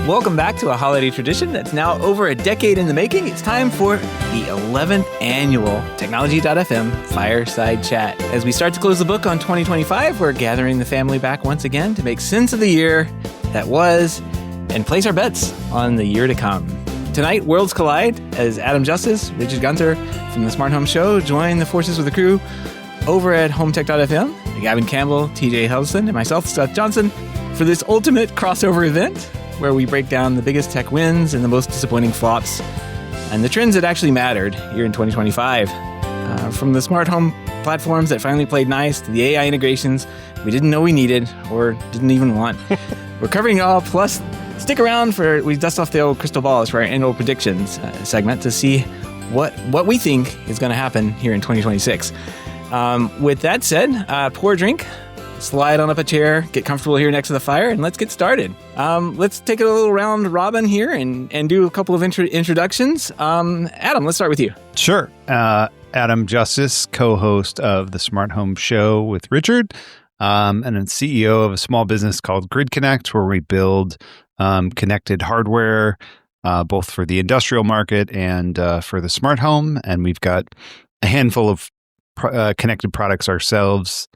Welcome back to a holiday tradition that's now over a decade in the making. It's time for the 11th annual Technology.fm Fireside Chat. As we start to close the book on 2025, we're gathering the family back once again to make sense of the year that was and place our bets on the year to come. Tonight, worlds collide as Adam Justice, Richard Gunther from the Smart Home Show join the forces with the crew over at HomeTech.fm, Gavin Campbell, TJ Huddleston, and myself, Seth Johnson, for this ultimate crossover event where we break down the biggest tech wins and the most disappointing flops and the trends that actually mattered here in 2025. From the smart home platforms that finally played nice to the AI integrations we didn't know we needed or didn't even want. We're covering it all, plus stick around for we dust off the old crystal balls for our annual predictions segment to see what we think is going to happen here in 2026. With that said, pour a drink, slide on up a chair, get comfortable here next to the fire, and let's get started. Let's take a little round robin here and do a couple of introductions. Adam, let's start with you. Sure. Adam Justice, co-host of the Smart Home Show with Richard, and then CEO of a small business called Grid Connect, where we build connected hardware, both for the industrial market and for the smart home. And we've got a handful of connected products ourselves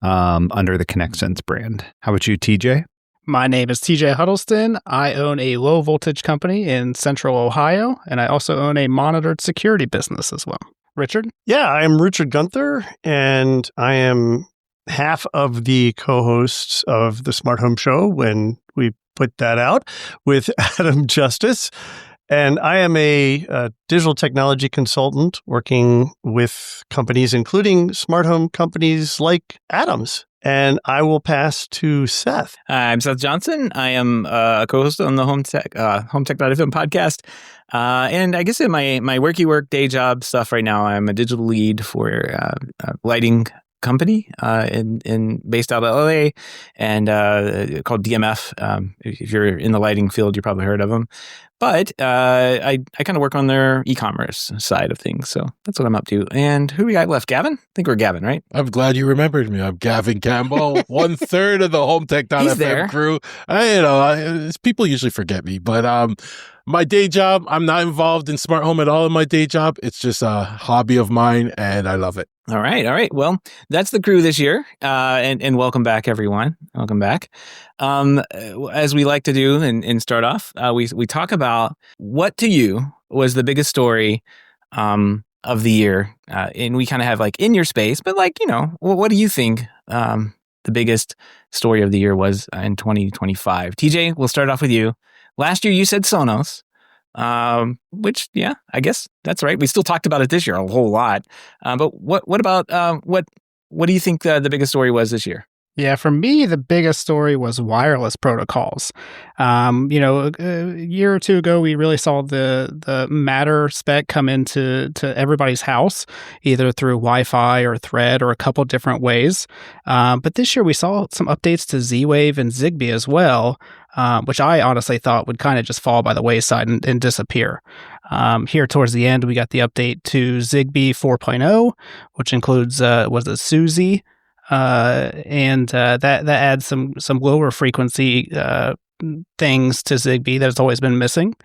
under the ConnectSense brand. How about you, TJ? My name is TJ Huddleston. I own a low voltage company in central Ohio, and I also own a monitored security business as well. Richard? Yeah, I'm Richard Gunther, and I am half of the co-hosts of the Smart Home Show when we put that out with Adam Justice. And I am a digital technology consultant working with companies, including smart home companies like Adam's. And I will pass to Seth. I'm Seth Johnson. I am a co-host on the HomeTech.fm podcast. And I guess in my work day job stuff right now, I'm a digital lead for a lighting company based out of LA and called DMF. If you're in the lighting field, you probably heard of them. But I kind of work on their e-commerce side of things. So that's what I'm up to. And who we got left? Gavin? I think we're Gavin, right? I'm glad you remembered me. I'm Gavin Campbell, 1/3 of the HomeTech.fm crew. People usually forget me, but my day job, I'm not involved in smart home at all in my day job. It's just a hobby of mine, and I love it. All right. Well, that's the crew this year, and welcome back, everyone. Welcome back. As we like to do and start off, we talk about what to you was the biggest story of the year, and we kind of have like in your space, but like, what do you think the biggest story of the year was in 2025? TJ, we'll start off with you. Last year you said Sonos. Which, yeah, I guess that's right. We still talked about it this year a whole lot. But what about what do you think the biggest story was this year? Yeah, for me, the biggest story was wireless protocols. A year or two ago, we really saw the Matter spec come into everybody's house, either through Wi-Fi or Thread or a couple different ways. But this year, we saw some updates to Z-Wave and Zigbee as well, which I honestly thought would kind of just fall by the wayside and disappear. Here towards the end, we got the update to Zigbee 4.0, which includes Suzy. And that adds some lower frequency things to Zigbee that's always been missing.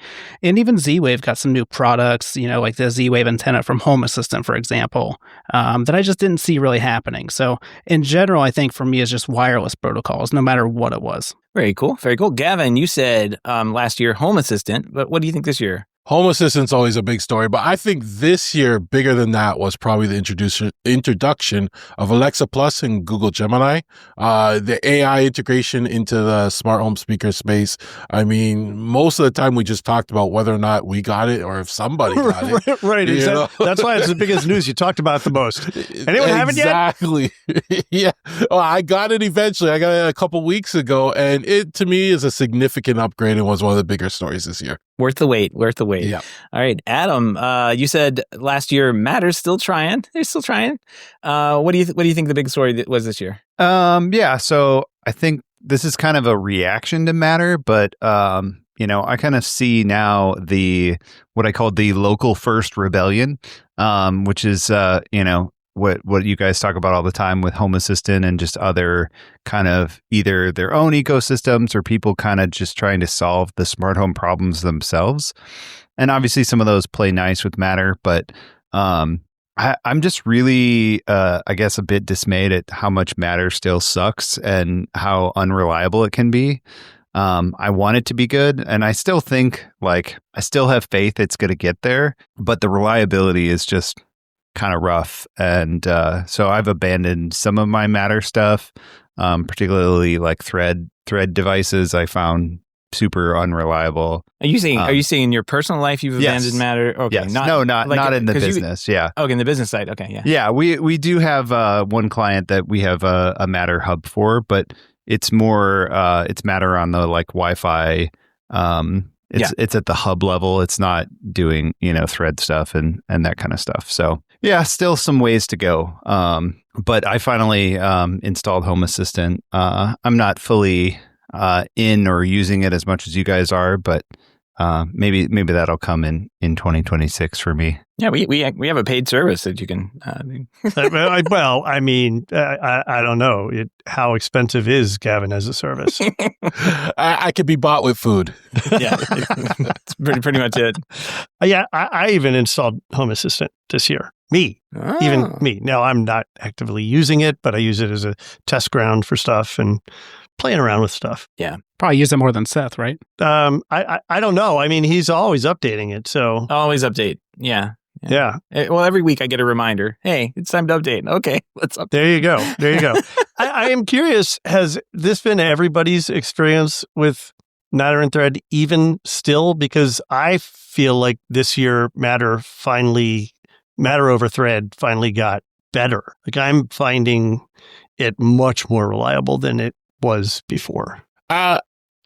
And even Z-Wave got some new products, like the Z-Wave antenna from Home Assistant, for example, that I just didn't see really happening. So in general, I think for me, it's just wireless protocols, no matter what it was. Very cool. Very cool. Gavin, you said last year Home Assistant, but what do you think this year? Home Assistant's always a big story, but I think this year, bigger than that, was probably the introduction of Alexa Plus and Google Gemini, the AI integration into the smart home speaker space. I mean, most of the time we just talked about whether or not we got it or if somebody got it. Right. That's why it's the biggest news. You talked about it the most. Anyone have it yet? Exactly. Yeah. Well, I got it eventually. I got it a couple weeks ago, and it, to me, is a significant upgrade and was one of the bigger stories this year. Worth the wait. Yeah. All right, Adam. You said last year Matter's still trying. They're still trying. What do you think the big story was this year? Yeah. So I think this is kind of a reaction to Matter, but I kind of see now what I call the local first rebellion, which is what you guys talk about all the time with Home Assistant and just other kind of either their own ecosystems or people kind of just trying to solve the smart home problems themselves. And obviously some of those play nice with Matter, but I'm just really, I guess, a bit dismayed at how much Matter still sucks and how unreliable it can be. I want it to be good, and I still think, I still have faith it's going to get there, but the reliability is just kind of rough. And so I've abandoned some of my Matter stuff, particularly like thread devices I found super unreliable. Are you saying in your personal life you've abandoned Matter? Okay, yes. Not in the business. Yeah. Okay, in the business side. Okay, yeah. Yeah, we do have one client that we have a Matter hub for, but it's more it's Matter on the Wi-Fi. It's at the hub level. It's not doing thread stuff and that kind of stuff. So yeah, still some ways to go. But I finally installed Home Assistant. I'm not fully in or using it as much as you guys are, but maybe that'll come in 2026 for me. Yeah, we have a paid service that you can. Well, I mean, I don't know. How expensive is Gavin as a service? I could be bought with food. Yeah, that's pretty much it. Yeah, I even installed Home Assistant this year. Even me. Now, I'm not actively using it, but I use it as a test ground for stuff and playing around with stuff. Yeah. Probably use it more than Seth, right? I don't know. I mean, he's always updating it, so. Always update. Yeah. Well, every week I get a reminder. Hey, it's time to update. Okay, let's update. There you go. I am curious, has this been everybody's experience with Matter and Thread even still? Because I feel like this year Matter over Thread finally got better. I'm finding it much more reliable than it was before.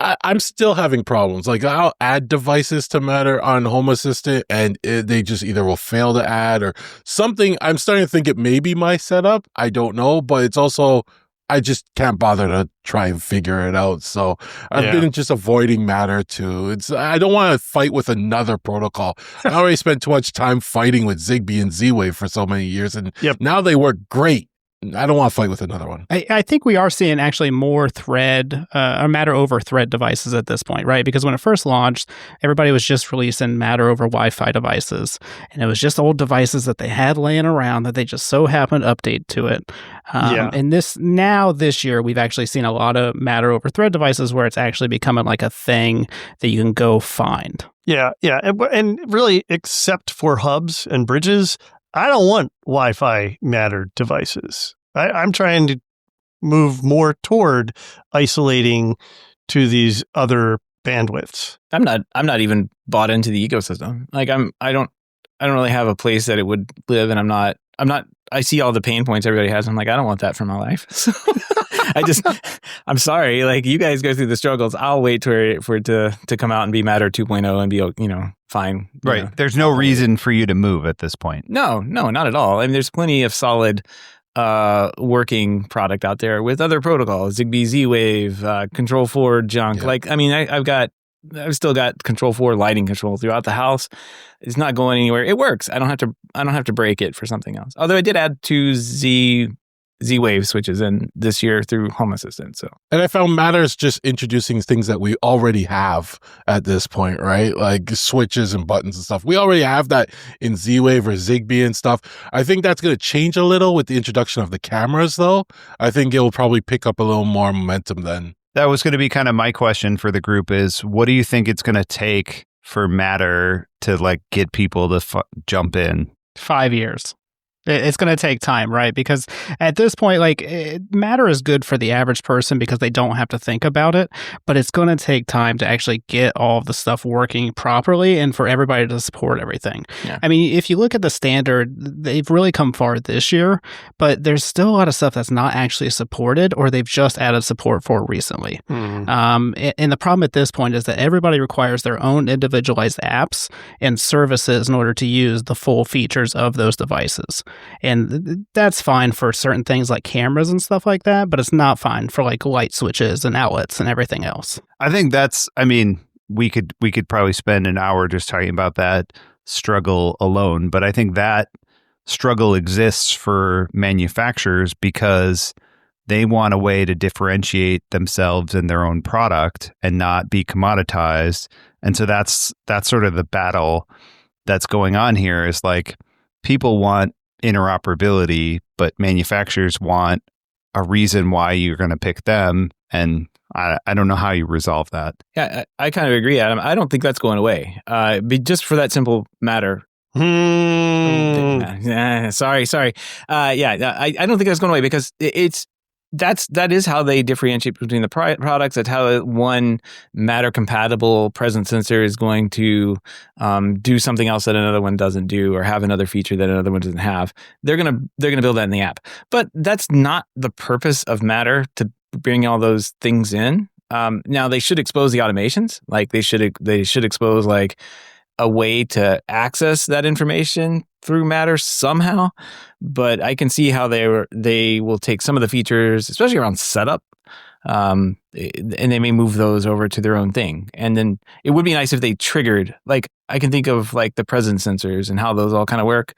I'm still having problems. I'll add devices to Matter on Home Assistant and they just either will fail to add or something. I'm starting to think it may be my setup. I don't know, but it's also, I just can't bother to try and figure it out. So I've been just avoiding Matter too. I don't want to fight with another protocol. I already spent too much time fighting with Zigbee and Z-Wave for so many years, and now they work great. I don't want to fight with another one. I think we are seeing actually more Thread or Matter over Thread devices at this point, right? Because when it first launched, everybody was just releasing Matter over Wi-Fi devices. And it was just old devices that they had laying around that they just so happened to update to it. And this year, we've actually seen a lot of Matter over Thread devices where it's actually becoming like a thing that you can go find. Yeah. And really, except for hubs and bridges, I don't want Wi-Fi Matter devices. I'm trying to move more toward isolating to these other bandwidths. I'm not even bought into the ecosystem. I don't really have a place that it would live, and I'm not. I see all the pain points everybody has. I'm like, I don't want that for my life. So I'm sorry. You guys go through the struggles. I'll wait for it to come out and be Matter 2.0 and be, fine. Right. There's no reason for you to move at this point. No, not at all. I mean, there's plenty of solid working product out there with other protocols, Zigbee, Z-Wave, Control 4 junk. Yeah. I've still got Control 4 lighting control throughout the house. It's not going anywhere. It works. I don't have to break it for something else. Although I did add 2 Z-Wave switches in this year through Home Assistant. So, and I found Matter is just introducing things that we already have at this point, right? Like switches and buttons and stuff. We already have that in Z-Wave or Zigbee and stuff. I think that's going to change a little with the introduction of the cameras, though. I think it will probably pick up a little more momentum then. That was going to be kind of my question for the group is, what do you think it's going to take for Matter to get people to jump in? 5 years. It's going to take time, right? Because at this point, Matter is good for the average person because they don't have to think about it, but it's going to take time to actually get all of the stuff working properly and for everybody to support everything. Yeah. I mean, if you look at the standard, they've really come far this year, but there's still a lot of stuff that's not actually supported or they've just added support for recently. Mm. And the problem at this point is that everybody requires their own individualized apps and services in order to use the full features of those devices. And that's fine for certain things like cameras and stuff like that, but it's not fine for light switches and outlets and everything else. I think we could probably spend an hour just talking about that struggle alone, but I think that struggle exists for manufacturers because they want a way to differentiate themselves in their own product and not be commoditized. And so that's sort of the battle that's going on here, is like people want interoperability, but manufacturers want a reason why you're going to pick them. And I don't know how you resolve that. Yeah, I kind of agree, Adam. I don't think that's going away. Just for that simple matter. Sorry. I don't think that's going away because that is how they differentiate between the products. That's how one Matter compatible presence sensor is going to do something else that another one doesn't do, or have another feature that another one doesn't have. They're gonna build that in the app, but that's not the purpose of Matter, to bring all those things in. Now they should expose the automations, like they should expose like a way to access that information through Matter somehow. But I can see how they will take some of the features, especially around setup, and they may move those over to their own thing. And then it would be nice if they triggered, like I can think of like the presence sensors and how those all kind of work.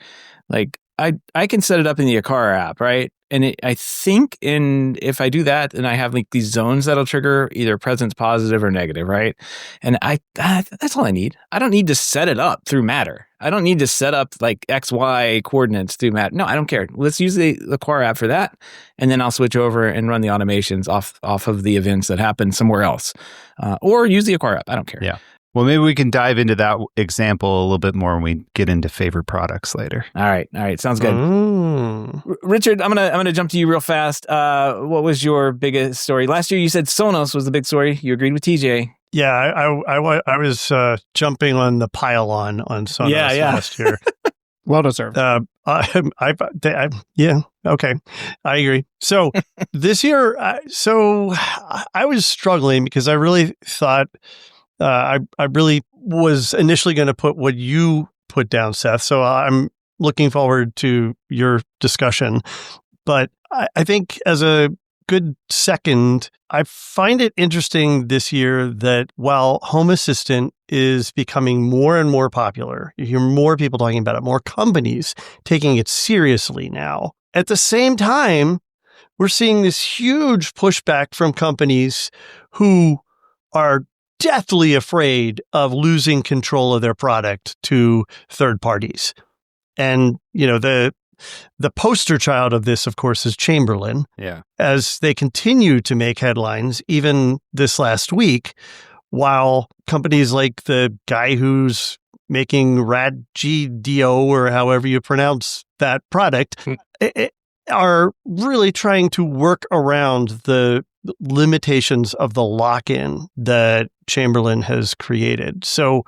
Like I can set it up in the Aqara app, right? And I think if I do that, then I have like these zones that'll trigger either presence positive or negative, right? And that's all I need. I don't need to set it up through Matter. I don't need to set up like XY coordinates through Matter. No, I don't care. Let's use the Aqara app for that. And then I'll switch over and run the automations off of the events that happen somewhere else. Or use the Aqara app. I don't care. Yeah. Well, maybe we can dive into that example a little bit more when we get into favorite products later. All right. Sounds good. Richard, I'm gonna jump to you real fast. What was your biggest story? Last year you said Sonos was the big story. You agreed with TJ. Yeah, I was jumping on the pylon on Sonos last year. Well deserved. Yeah, okay, I agree. So this year, I was struggling because I really thought. I really was initially going to put what you put down, Seth. So I'm looking forward to your discussion. But I think as a good second, I find it interesting this year that while Home Assistant is becoming more and more popular, you hear more people talking about it, more companies taking it seriously now. At the same time, we're seeing this huge pushback from companies who are deathly afraid of losing control of their product to third parties. And, the poster child of this, of course, is Chamberlain. Yeah. As they continue to make headlines, even this last week, while companies like the guy who's making RadGDO, or however you pronounce that product, are really trying to work around the limitations of the lock-in that Chamberlain has created. So,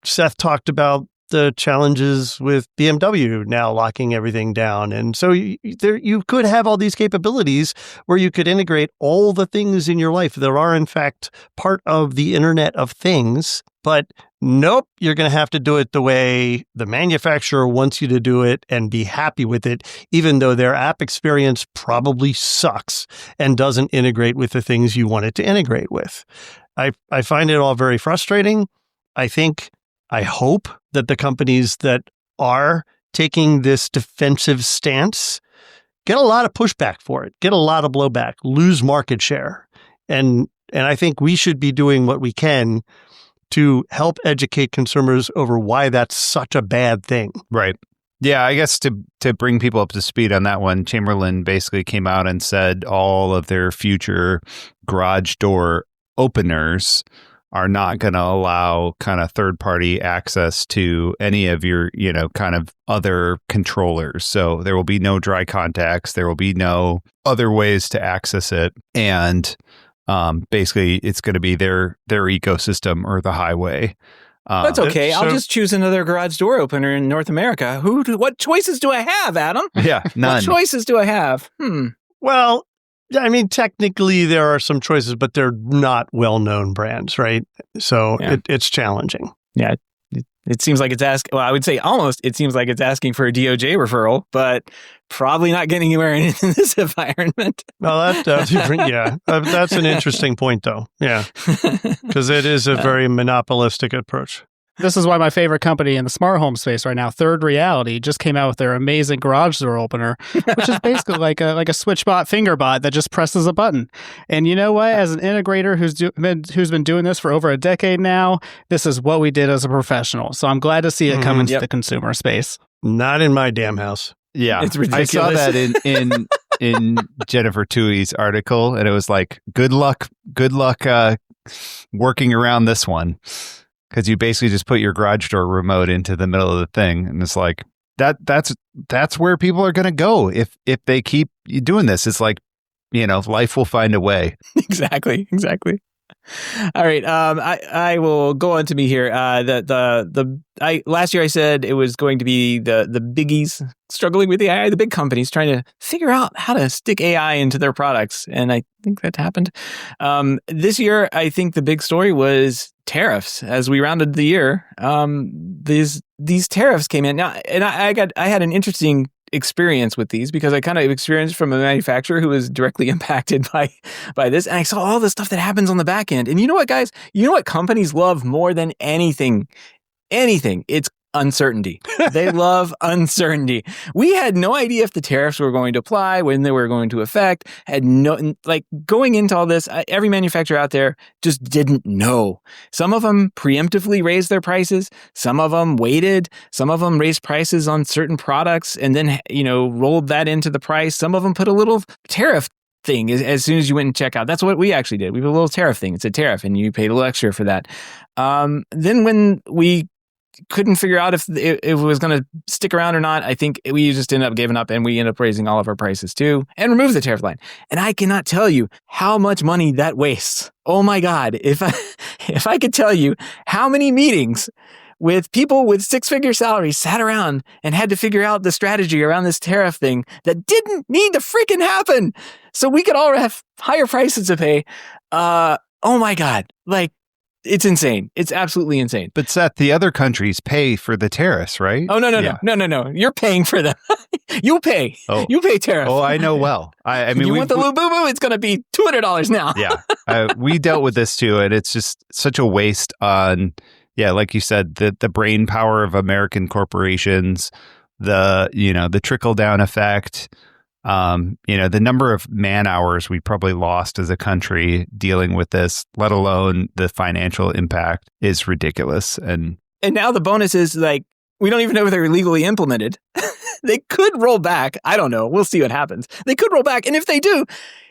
Seth talked about the challenges with BMW now locking everything down. And so you could have all these capabilities where you could integrate all the things in your life that are, in fact, part of the Internet of Things. But nope, you're going to have to do it the way the manufacturer wants you to do it and be happy with it, even though their app experience probably sucks and doesn't integrate with the things you want it to integrate with. I find it all very frustrating. I hope that the companies that are taking this defensive stance get a lot of pushback for it, get a lot of blowback, lose market share. And I think we should be doing what we can to help educate consumers over why that's such a bad thing. Right. Yeah, I guess to bring people up to speed on that one, Chamberlain basically came out and said all of their future garage door openers are not going to allow kind of third-party access to any of your, kind of other controllers. So there will be no dry contacts. There will be no other ways to access it. And basically, it's going to be their ecosystem or the highway. That's okay. I'll just choose another garage door opener in North America. What choices do I have, Adam? Yeah, none. What choices do I have? Well, I mean, technically there are some choices, but they're not well-known brands, right? So it's challenging. Yeah. It seems like it's asking, well, I would say almost, it seems like it's asking for a DOJ referral, but probably not getting anywhere in this environment. Well, that's an interesting point, though. Yeah. Because it is a very monopolistic approach. This is why my favorite company in the smart home space right now, Third Reality, just came out with their amazing garage door opener, which is basically like a SwitchBot fingerbot that just presses a button. And you know what? As an integrator who's been doing this for over a decade now, this is what we did as a professional. So I'm glad to see it come into the consumer space. Not in my damn house. Yeah, It's ridiculous. I saw that in Jennifer Tui's article, and it was like, good luck working around this one, because you basically just put your garage door remote into the middle of the thing, and it's like that's where people are going to go if they keep doing this. It's like, life will find a way. Exactly. All right. I will go on to me here. Last year I said it was going to be the biggies struggling with AI, the big companies trying to figure out how to stick AI into their products, and I think that happened. This year, I think the big story was tariffs. As we rounded the year, these tariffs came in now, and I had an interesting experience with these because I kind of experienced from a manufacturer who was directly impacted by this, and I saw all the stuff that happens on the back end. And you know what, guys? You know what companies love more than anything? It's uncertainty. They love uncertainty. We had no idea if the tariffs were going to apply, when they were going to affect. Going into all this, every manufacturer out there just didn't know. Some of them preemptively raised their prices. Some of them waited. Some of them raised prices on certain products and then, rolled that into the price. Some of them put a little tariff thing as soon as you went and check out. That's what we actually did. We put a little tariff thing. It's a tariff, and you paid a little extra for that. Then when we couldn't figure out if it was going to stick around or not, I think we just ended up giving up, and we ended up raising all of our prices too and removed the tariff line. And I cannot tell you how much money that wastes. Oh my God. If I could tell you how many meetings with people with six-figure salaries sat around and had to figure out the strategy around this tariff thing that didn't need to freaking happen so we could all have higher prices to pay. Oh my God. It's insane. It's absolutely insane. But Seth, the other countries pay for the tariffs, right? Oh, no. You're paying for them. You pay. Oh. You pay tariff. Oh, I know well. I mean, you want the Lububu? It's going to be $200 now. Yeah. We dealt with this too, and it's just such a waste on, like you said, the brain power of American corporations, the trickle down effect. The number of man hours we probably lost as a country dealing with this, let alone the financial impact, is ridiculous. And now the bonus is we don't even know if they're legally implemented. They could roll back. I don't know. We'll see what happens. They could roll back. And if they do,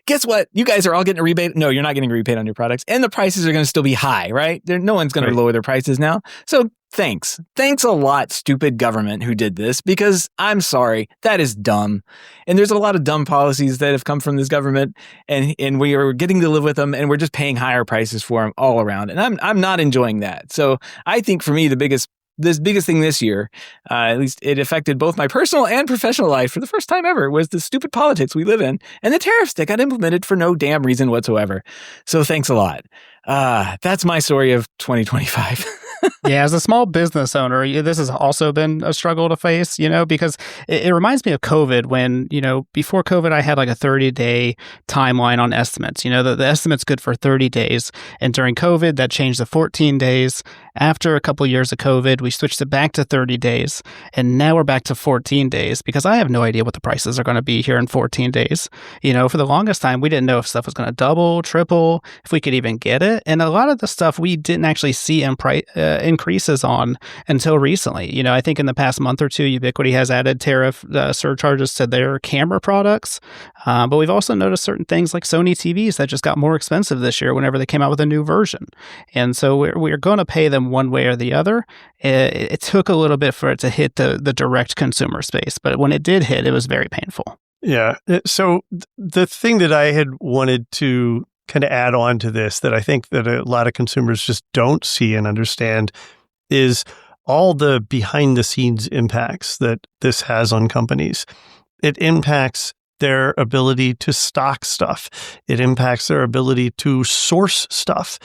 guess what? You guys are all getting a rebate. No, you're not getting a rebate on your products. And the prices are going to still be high, right? No one's going to lower their prices now. So thanks. Thanks a lot, stupid government who did this, because I'm sorry, that is dumb. And there's a lot of dumb policies that have come from this government, and we are getting to live with them, and we're just paying higher prices for them all around. And I'm not enjoying that. So I think for me, the biggest thing this year, at least it affected both my personal and professional life for the first time ever, was the stupid politics we live in and the tariffs that got implemented for no damn reason whatsoever. So thanks a lot. That's my story of 2025. Yeah, as a small business owner, this has also been a struggle to face, because it reminds me of COVID when, before COVID, I had like a 30-day timeline on estimates. The estimate's good for 30 days. And during COVID, that changed to 14 days. After a couple of years of COVID, we switched it back to 30 days. And now we're back to 14 days because I have no idea what the prices are going to be here in 14 days. For the longest time, we didn't know if stuff was going to double, triple, if we could even get it. And a lot of the stuff we didn't actually see in increases on until recently. I think in the past month or two, Ubiquiti has added tariff surcharges to their camera products. But we've also noticed certain things like Sony TVs that just got more expensive this year whenever they came out with a new version. And so we're going to pay them one way or the other. It took a little bit for it to hit the direct consumer space. But when it did hit, it was very painful. Yeah. So the thing that I had wanted to kind of add on to this that I think that a lot of consumers just don't see and understand is all the behind the scenes impacts that this has on companies. It impacts their ability to stock stuff. It impacts their ability to source stuff,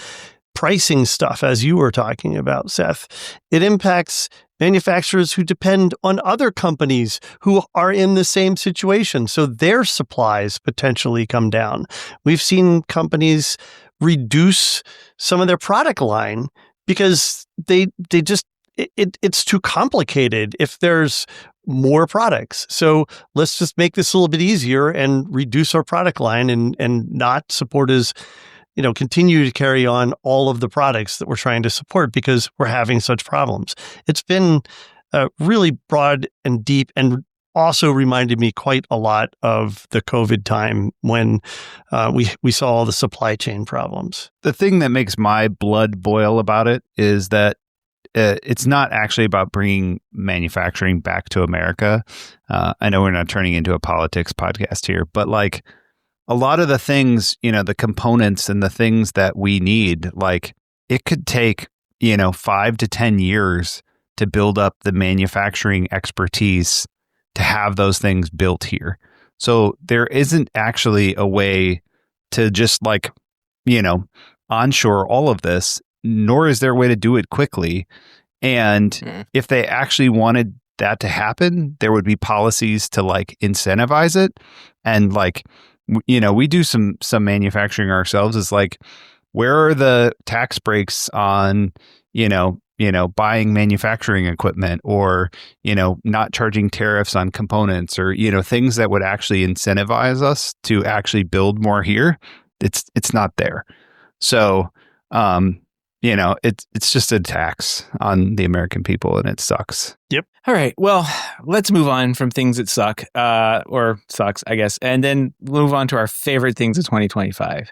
pricing stuff, as you were talking about, Seth. It impacts manufacturers who depend on other companies who are in the same situation, so their supplies potentially come down. We've seen companies reduce some of their product line because they just it's too complicated if there's more products. So let's just make this a little bit easier and reduce our product line and not support as, continue to carry on all of the products that we're trying to support because we're having such problems. It's been really broad and deep, and also reminded me quite a lot of the COVID time when we saw all the supply chain problems. The thing that makes my blood boil about it is that it's not actually about bringing manufacturing back to America. I know we're not turning into a politics podcast here, but like a lot of the things, the components and the things that we need, like it could take, 5 to 10 years to build up the manufacturing expertise to have those things built here. So there isn't actually a way to just onshore all of this, nor is there a way to do it quickly. And if they actually wanted that to happen, there would be policies to incentivize it. And we do some manufacturing ourselves. It's where are the tax breaks on, buying manufacturing equipment or, not charging tariffs on components or, things that would actually incentivize us to actually build more here. It's not there. So, it's just a tax on the American people and it sucks. Yep. All right. Well, let's move on from things that suck, or sucks, I guess, and then move on to our favorite things of 2025.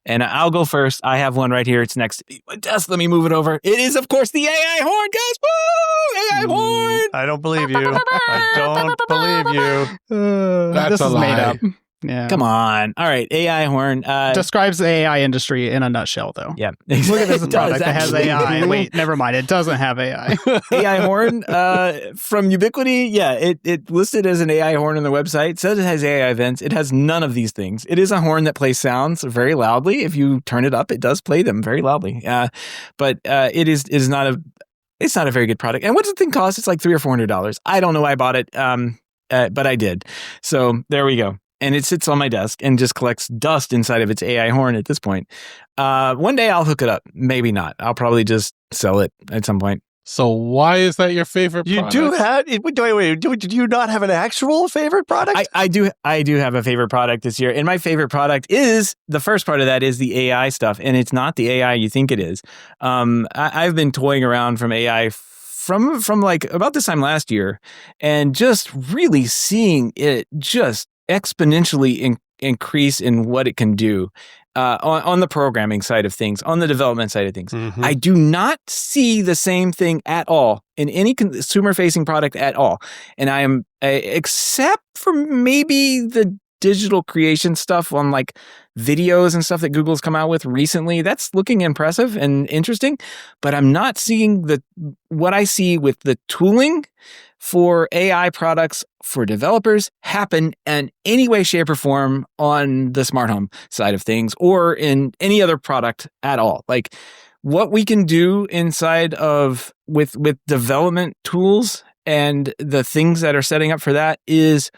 And I'll go first. I have one right here. It's next to me. Just let me move it over. It is, of course, the AI horn, guys. Woo! AI horn. I don't believe you. I don't believe you. That's this a is lie. made up. Yeah. Come on. All right. AI horn. Describes the AI industry in a nutshell, though. Yeah. Look at this It product does, that has actually. AI. Wait, never mind. It doesn't have AI. AI horn from Ubiquiti. Yeah, it listed as an AI horn on their website. It says it has AI events. It has none of these things. It is a horn that plays sounds very loudly. If you turn it up, it does play them very loudly. But it is not a. It's not a very good product. And what does the thing cost? It's like $300 or $400. I don't know why I bought it, but I did. So there we go. And it sits on my desk and just collects dust inside of its AI horn at this point. One day I'll hook it up. Maybe not. I'll probably just sell it at some point. So why is that your favorite You product? do have. Wait. Did you not have an actual favorite product? I do have a favorite product this year. And my favorite product is, the first part of that is the AI stuff. And it's not the AI you think it is. I've been toying around from AI from about this time last year and just really seeing it just exponentially increase in what it can do on the programming side of things, on the development side of things. Mm-hmm. I do not see the same thing at all in any consumer-facing product at all. And I am, except for maybe the digital creation stuff on videos and stuff that Google's come out with recently, that's looking impressive and interesting. But I'm not seeing what I see with the tooling for AI products for developers happen in any way, shape, or form on the smart home side of things or in any other product at all. What we can do inside of with development tools and the things that are setting up for that is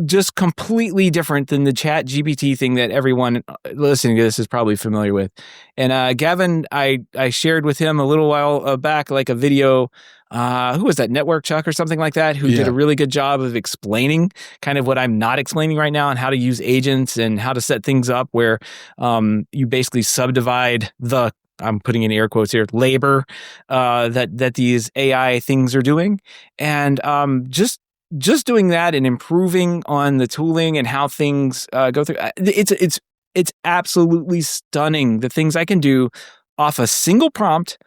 just completely different than the Chat GPT thing that everyone listening to this is probably familiar with. And Gavin, I shared with him a little while back, a video. Who was that? Network Chuck or something like that, who did a really good job of explaining kind of what I'm not explaining right now and how to use agents and how to set things up where you basically subdivide I'm putting in air quotes here, labor that these AI things are doing. And just doing that and improving on the tooling and how things go through. It's absolutely stunning the things I can do off a single prompt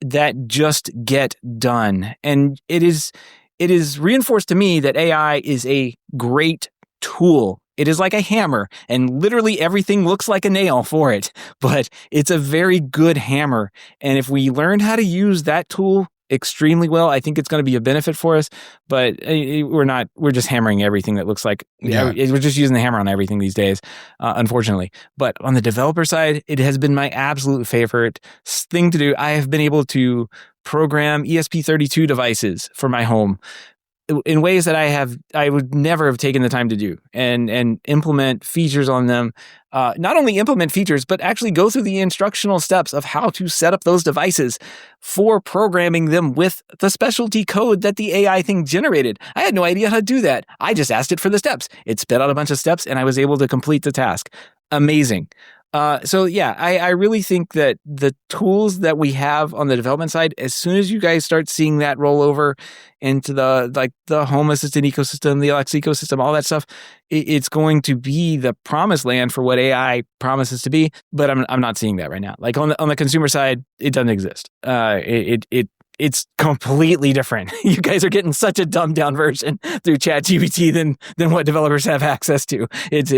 that just get done. And it is reinforced to me that AI is a great tool. It is like a hammer, and literally everything looks like a nail for it, but it's a very good hammer. And if we learn how to use that tool extremely well, I think it's going to be a benefit for us. But we're just hammering everything that looks like, we're just using the hammer on everything these days, unfortunately. But on the developer side, it has been my absolute favorite thing to do. I have been able to program ESP32 devices for my home in ways that I would never have taken the time to do, and implement features on them. Not only implement features, but actually go through the instructional steps of how to set up those devices for programming them with the specialty code that the AI thing generated. I had no idea how to do that. I just asked it for the steps. It spit out a bunch of steps, and I was able to complete the task. Amazing. So yeah, I really think that the tools that we have on the development side, as soon as you guys start seeing that roll over into the Home Assistant ecosystem, the Alexa ecosystem, all that stuff, it's going to be the promised land for what AI promises to be. But I'm not seeing that right now. Like on the consumer side, it doesn't exist. It's completely different. You guys are getting such a dumbed down version through ChatGPT than what developers have access to. It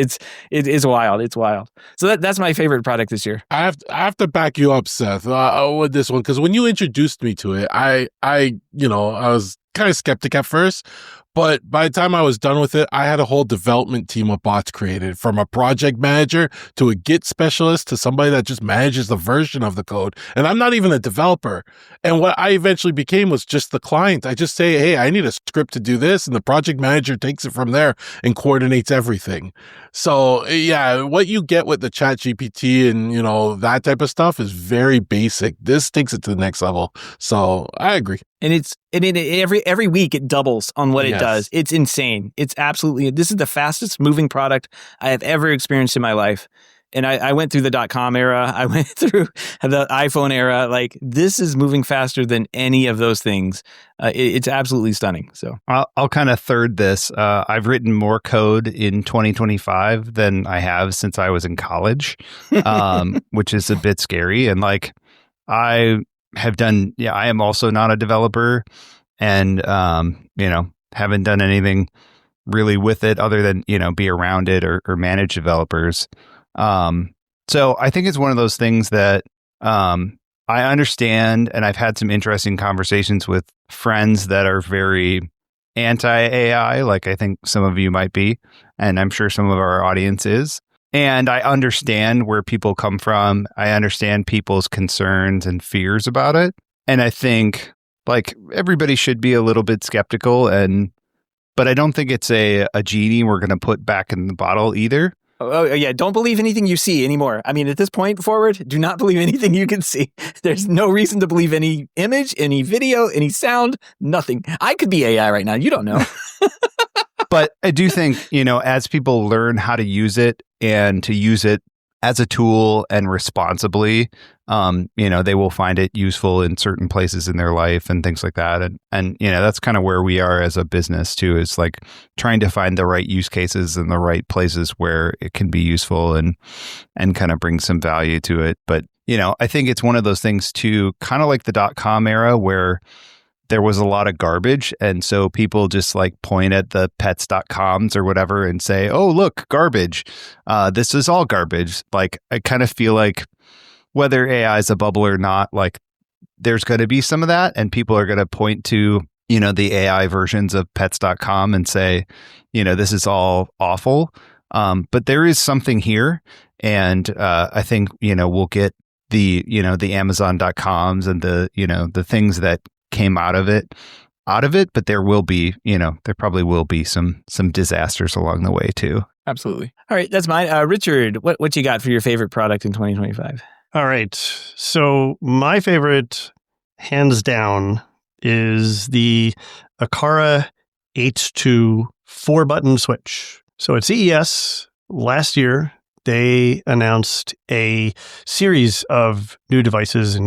is wild. It's wild. So that's my favorite product this year. I have to back you up, Seth, with this one, because when you introduced me to it, I was kind of skeptic at first. But by the time I was done with it, I had a whole development team of bots created, from a project manager to a Git specialist to somebody that just manages the version of the code. And I'm not even a developer. And what I eventually became was just the client. I just say, hey, I need a script to do this. And the project manager takes it from there and coordinates everything. So yeah, what you get with the ChatGPT and, that type of stuff is very basic. This takes it to the next level. So I agree. And every week it doubles on what it does. It's insane. It's absolutely, this is the fastest moving product I have ever experienced in my life. And I went through the .com era. I went through the iPhone era. Like, this is moving faster than any of those things. It's absolutely stunning. So I'll kind of third this. I've written more code in 2025 than I have since I was in college, which is a bit scary. And I am also not a developer, and haven't done anything really with it other than be around it or manage developers. So I think it's one of those things that I understand, and I've had some interesting conversations with friends that are very anti-AI, like I think some of you might be, and I'm sure some of our audience is. And I understand where people come from. I understand people's concerns and fears about it. And I think everybody should be a little bit skeptical, but I don't think it's a genie we're going to put back in the bottle either. Oh, yeah. Don't believe anything you see anymore. I mean, at this point forward, do not believe anything you can see. There's no reason to believe any image, any video, any sound, nothing. I could be AI right now. You don't know. But I do think, as people learn how to use it and to use it as a tool and responsibly, they will find it useful in certain places in their life and things like that. And that's kind of where we are as a business too, is trying to find the right use cases in the right places where it can be useful and kind of bring some value to it. But, I think it's one of those things too, kind of like the .com era where there was a lot of garbage. And so people just point at the pets.coms or whatever and say, oh, look, garbage. This is all garbage. I kind of feel like whether AI is a bubble or not, there's going to be some of that. And people are going to point to, the AI versions of pets.com and say, this is all awful. But there is something here. And I think, we'll get the Amazon.coms and the things that came out of it, but there will be, there probably will be some disasters along the way too. Absolutely. All right, that's mine. Richard, what you got for your favorite product in 2025? All right. So my favorite, hands down, is the Aqara H2 4-button switch. So at CES last year, they announced a series of new devices,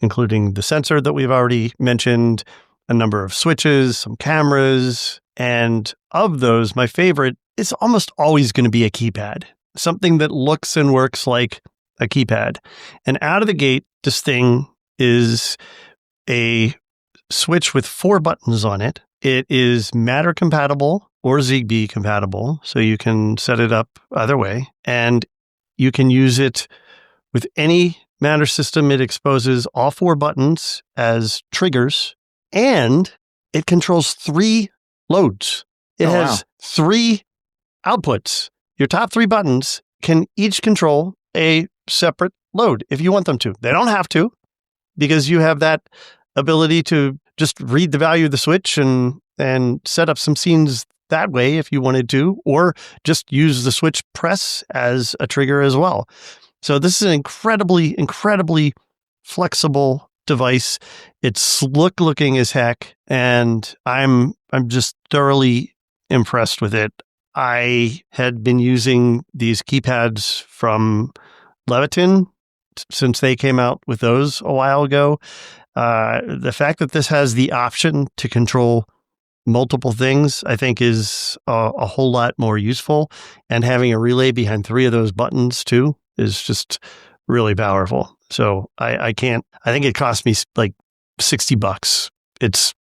including the sensor that we've already mentioned, a number of switches, some cameras. And of those, my favorite is almost always going to be a keypad, something that looks and works like a keypad. And out of the gate, this thing is a switch with 4 buttons on it. It is Matter compatible or Zigbee compatible, so you can set it up either way. And you can use it with any Matter system. It exposes all 4 buttons as triggers, and it controls 3 loads. It has 3 outputs. Your top 3 buttons can each control a separate load if you want them to. They don't have to, because you have that ability to just read the value of the switch and and set up some scenes that way if you wanted to, or just use the switch press as a trigger as well. So this is an incredibly flexible device. It's slick looking as heck, and I'm just thoroughly impressed with it. I had been using these keypads from Leviton since they came out with those a while ago. The fact that this has the option to control multiple things, I think, is a whole lot more useful. And having a relay behind 3 of those buttons too is just really powerful. So I think it cost me like $60. It's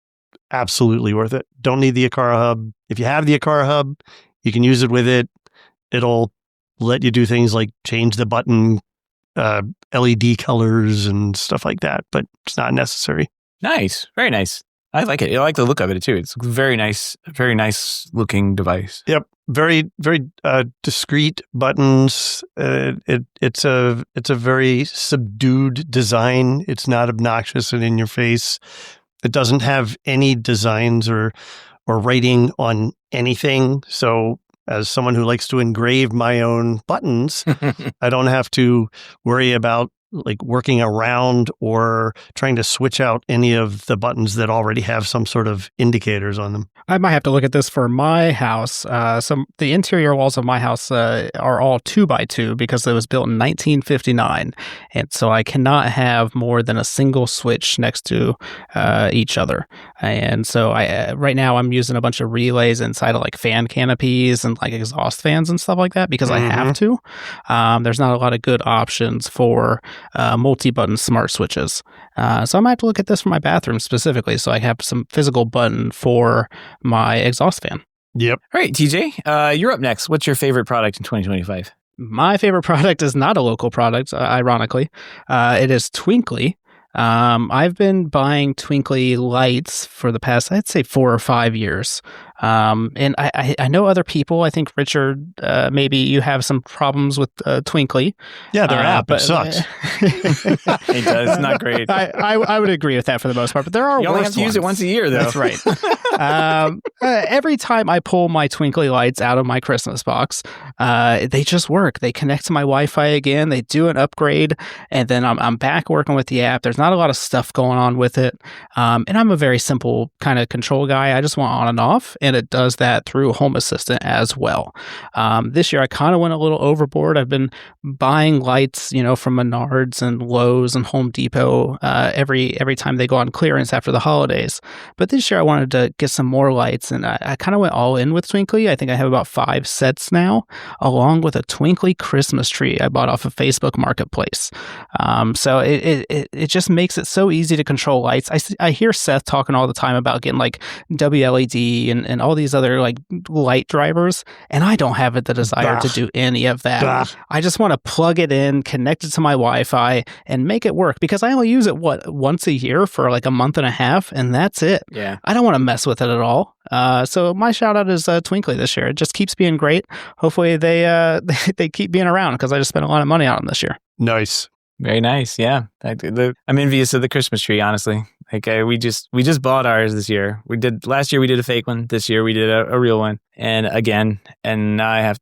absolutely worth it. Don't need the Aqara hub. If you have the Aqara hub, you can use it with it. It'll let you do things like change the button LED colors and stuff like that, but it's not necessary. Nice. Very nice. I like it. I like the look of it too. It's a very nice looking device. Yep. Very discreet buttons. It's a very subdued design. It's not obnoxious and in your face. It doesn't have any designs or writing on anything. So as someone who likes to engrave my own buttons, I don't have to worry about like working around or trying to switch out any of the buttons that already have some sort of indicators on them. I might have to look at this for my house. The interior walls of my house are all 2x2 because it was built in 1959. And so I cannot have more than a single switch next to each other. And so right now I'm using a bunch of relays inside of like fan canopies and like exhaust fans and stuff like that because I have to. There's not a lot of good options for multi-button smart switches. So I might have to look at this for my bathroom specifically so I have some physical button for my exhaust fan. Yep. All right, TJ, you're up next. What's your favorite product in 2025? My favorite product is not a local product, ironically. It is Twinkly. I've been buying Twinkly lights for the past, I'd say 4 or 5 years. And I know other people. I think, Richard, maybe you have some problems with Twinkly. Yeah, their app sucks. It does. It's not great. I would agree with that for the most part, but there are You only have to use it once a year, though. That's right. Every time I pull my Twinkly lights out of my Christmas box, they just work. They connect to my Wi-Fi again. They do an upgrade, and then I'm back working with the app. There's not a lot of stuff going on with it, and I'm a very simple kind of control guy. I just want on and off, and it does that through Home Assistant as well. This year, I kind of went a little overboard. I've been buying lights, from Menards and Lowe's and Home Depot every time they go on clearance after the holidays. But this year, I wanted to get some more lights, and I kind of went all in with Twinkly. I think I have about 5 sets now, along with a Twinkly Christmas tree I bought off of Facebook Marketplace. So it just makes it so easy to control lights. I hear Seth talking all the time about getting like WLED and all these other like light drivers, and I don't have the desire to do any of that. I just want to plug it in, connect it to my Wi-Fi, and make it work because I only use it once a year for like a month and a half, and that's it. Yeah, I don't want to mess with it at all. So my shout out is Twinkly this year. It just keeps being great. Hopefully they keep being around because I just spent a lot of money on them this year. Nice. Very nice. Yeah. I'm envious of the Christmas tree, honestly. Like we just bought ours this year. Last year we did a fake one. This year we did a real one. And now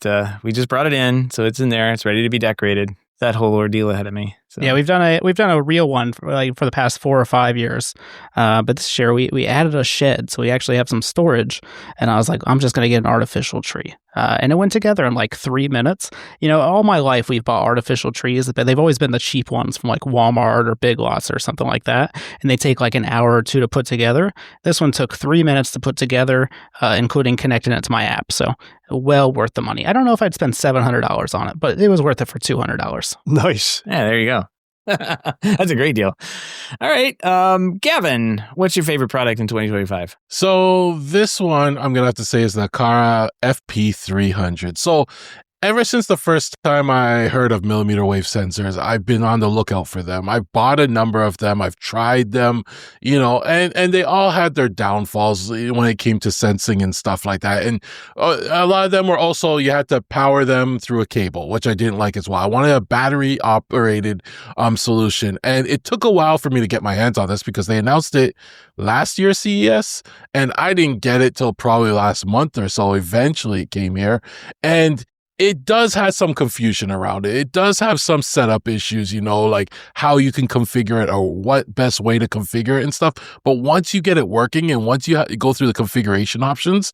we just brought it in. So it's in there. It's ready to be decorated. That whole ordeal ahead of me. So. Yeah, we've done a real one for the past 4 or 5 years, but this year we added a shed, so we actually have some storage. And I was like, I'm just going to get an artificial tree, and it went together in like 3 minutes. All my life we've bought artificial trees, but they've always been the cheap ones from like Walmart or Big Lots or something like that, and they take like an hour or 2 to put together. This one took 3 minutes to put together, including connecting it to my app. So well worth the money. I don't know if I'd spend $700 on it, but it was worth it for $200. Nice. Yeah, there you go. That's a great deal. All right. Gavin, what's your favorite product in 2025? So this one I'm going to have to say is the Aqara FP300. So ever since the first time I heard of millimeter wave sensors, I've been on the lookout for them. I've bought a number of them. I've tried them, and they all had their downfalls when it came to sensing and stuff like that. And a lot of them were also, you had to power them through a cable, which I didn't like as well. I wanted a battery operated solution. And it took a while for me to get my hands on this because they announced it last year CES, and I didn't get it till probably last month or so. Eventually it came here, and it does have some confusion around it. It does have some setup issues, like how you can configure it or what best way to configure it and stuff. But once you get it working and once you go through the configuration options,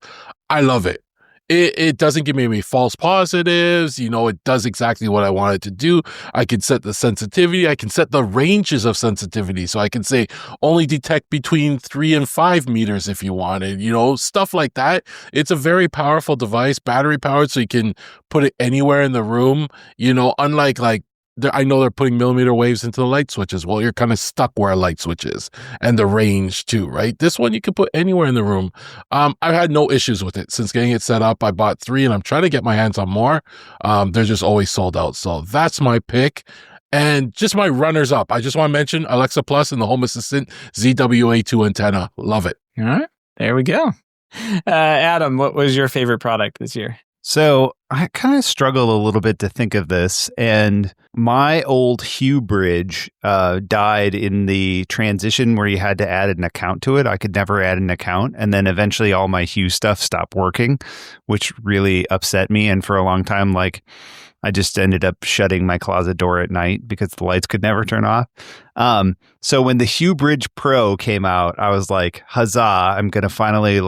I love it. It doesn't give me any false positives. It does exactly what I want it to do. I can set the sensitivity. I can set the ranges of sensitivity. So I can say only detect between 3 and 5 meters if you wanted, stuff like that. It's a very powerful device, battery powered, so you can put it anywhere in the room, unlike I know they're putting millimeter waves into the light switches. Well, you're kind of stuck where a light switch is and the range too, right? This one you can put anywhere in the room. I've had no issues with it since getting it set up. I bought 3 and I'm trying to get my hands on more. They're just always sold out. So that's my pick. And just my runners up. I just want to mention Alexa Plus and the Home Assistant ZWA2 antenna. Love it. All right. There we go. Adam, what was your favorite product this year? So I kind of struggle a little bit to think of this, and my old Hue bridge died in the transition where you had to add an account to it. I could never add an account, and then eventually all my Hue stuff stopped working, which really upset me. And for a long time, I just ended up shutting my closet door at night because the lights could never turn off. So when the Hue Bridge Pro came out, I was like, huzzah, I'm going to finally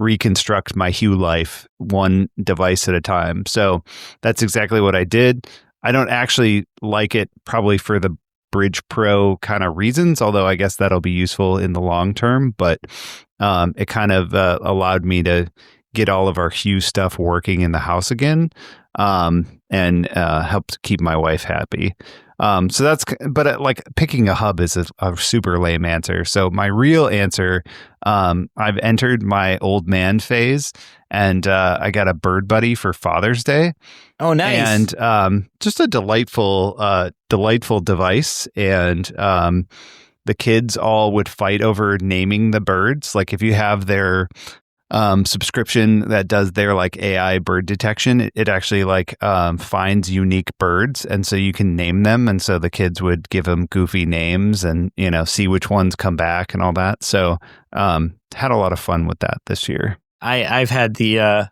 reconstruct my Hue life one device at a time. So that's exactly what I did. I don't actually like it probably for the Bridge Pro kind of reasons, although I guess that'll be useful in the long term. But it kind of allowed me to get all of our Hue stuff working in the house again, and helped keep my wife happy. So that's, but picking a hub is a super lame answer. So my real answer, I've entered my old man phase, and I got a Bird Buddy for Father's Day. Oh, nice. And just a delightful device. And the kids all would fight over naming the birds. Like if you have their subscription that does their AI bird detection, it actually finds unique birds, and so you can name them, and so the kids would give them goofy names and see which ones come back and all that. So had a lot of fun with that this year. I've had the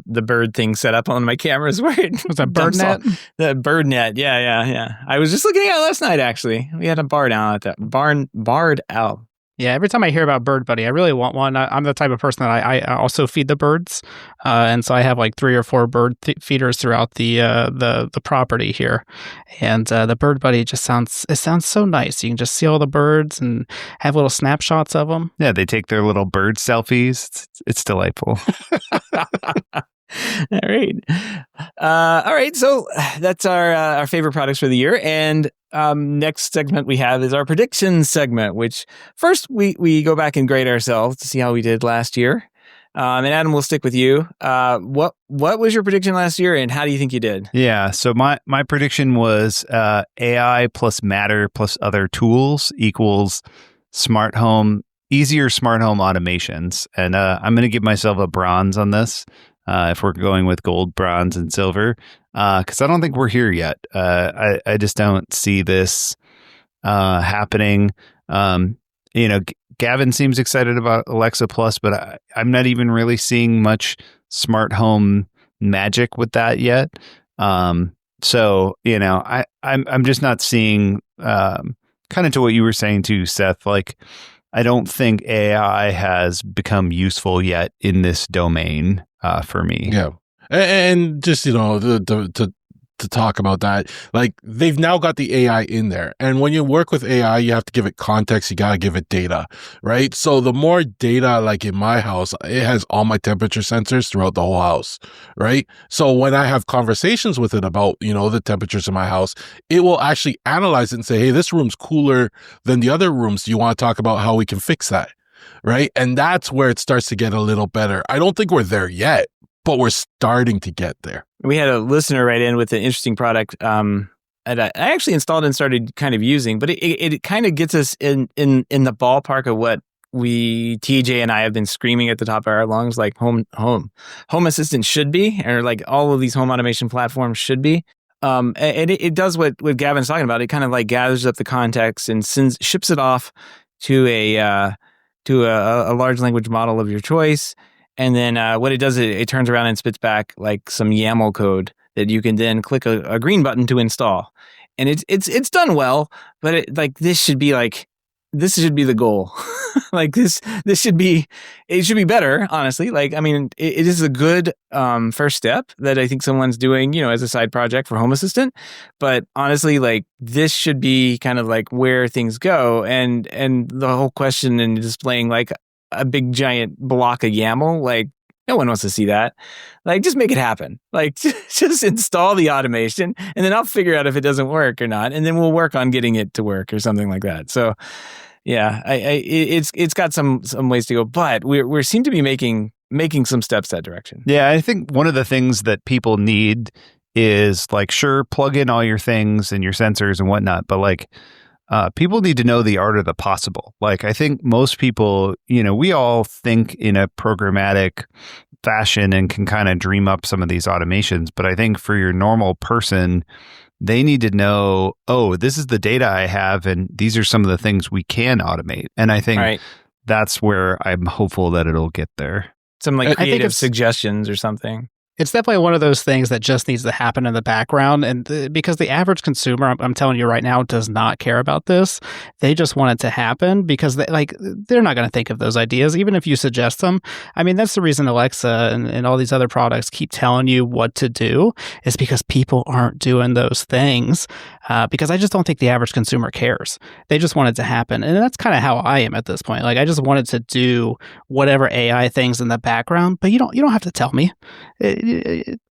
bird thing set up on my cameras where it was a bird net. The bird net, yeah. I was just looking at it last night. Actually, we had a barred owl at that barred owl. Yeah, every time I hear about Bird Buddy, I really want one. I'm the type of person that I also feed the birds, and so I have 3 or 4 bird feeders throughout the property here. And the Bird Buddy just sounds so nice. You can just see all the birds and have little snapshots of them. Yeah, they take their little bird selfies. It's delightful. All right. All right. So that's our favorite products for the year. And next segment we have is our predictions segment, which first we go back and grade ourselves to see how we did last year. And Adam, we'll stick with you. What was your prediction last year, and how do you think you did? Yeah. So my prediction was AI plus Matter plus other tools equals smart home, easier smart home automations. And I'm going to give myself a bronze on this. If we're going with gold, bronze, and silver, because I don't think we're here yet. I just don't see this happening. Gavin seems excited about Alexa Plus, but I'm not even really seeing much smart home magic with that yet. So I'm just not seeing, kind of to what you were saying too, Seth. I don't think AI has become useful yet in this domain for me. Yeah. And just, to talk about that, they've now got the AI in there. And when you work with AI, you have to give it context. You got to give it data, right? So the more data, in my house, it has all my temperature sensors throughout the whole house, right? So when I have conversations with it about, the temperatures in my house, it will actually analyze it and say, hey, this room's cooler than the other rooms. Do you want to talk about how we can fix that? Right. And that's where it starts to get a little better. I don't think we're there yet, but we're starting to get there. We had a listener write in with an interesting product that I actually installed and started kind of using, but it kind of gets us in the ballpark of what TJ and I have been screaming at the top of our lungs, like Home Assistant should be, or like all of these home automation platforms should be. And it does what Gavin's talking about. It kind of like gathers up the context and ships it off to a large language model of your choice. And then what it does, it turns around and spits back like some YAML code that you can then click a green button to install. And it's done well, but this should be the goal. Like it should be better, honestly. Like, I mean, it is a good first step that I think someone's doing, as a side project for Home Assistant. But honestly, like this should be kind of like where things go. And the whole question in displaying like a big giant block of YAML, like no one wants to see that. Like just make it happen. Like just install the automation and then I'll figure out if it doesn't work or not. And then we'll work on getting it to work or something like that. So yeah, it's got some ways to go, but we seem to be making some steps that direction. Yeah, I think one of the things that people need is like, sure, plug in all your things and your sensors and whatnot, but like people need to know the art of the possible. Like I think most people, we all think in a programmatic fashion and can kind of dream up some of these automations, but I think for your normal person, they need to know, oh, this is the data I have, and these are some of the things we can automate. And I think that's where I'm hopeful that it'll get there. Some like creative suggestions or something. It's definitely one of those things that just needs to happen in the background. And because the average consumer, I'm telling you right now, does not care about this. They just want it to happen because they're not going to think of those ideas, even if you suggest them. I mean, that's the reason Alexa and all these other products keep telling you what to do, is because people aren't doing those things. Because I just don't think the average consumer cares. They just want it to happen. And that's kind of how I am at this point. Like I just wanted to do whatever AI things in the background, but you don't have to tell me.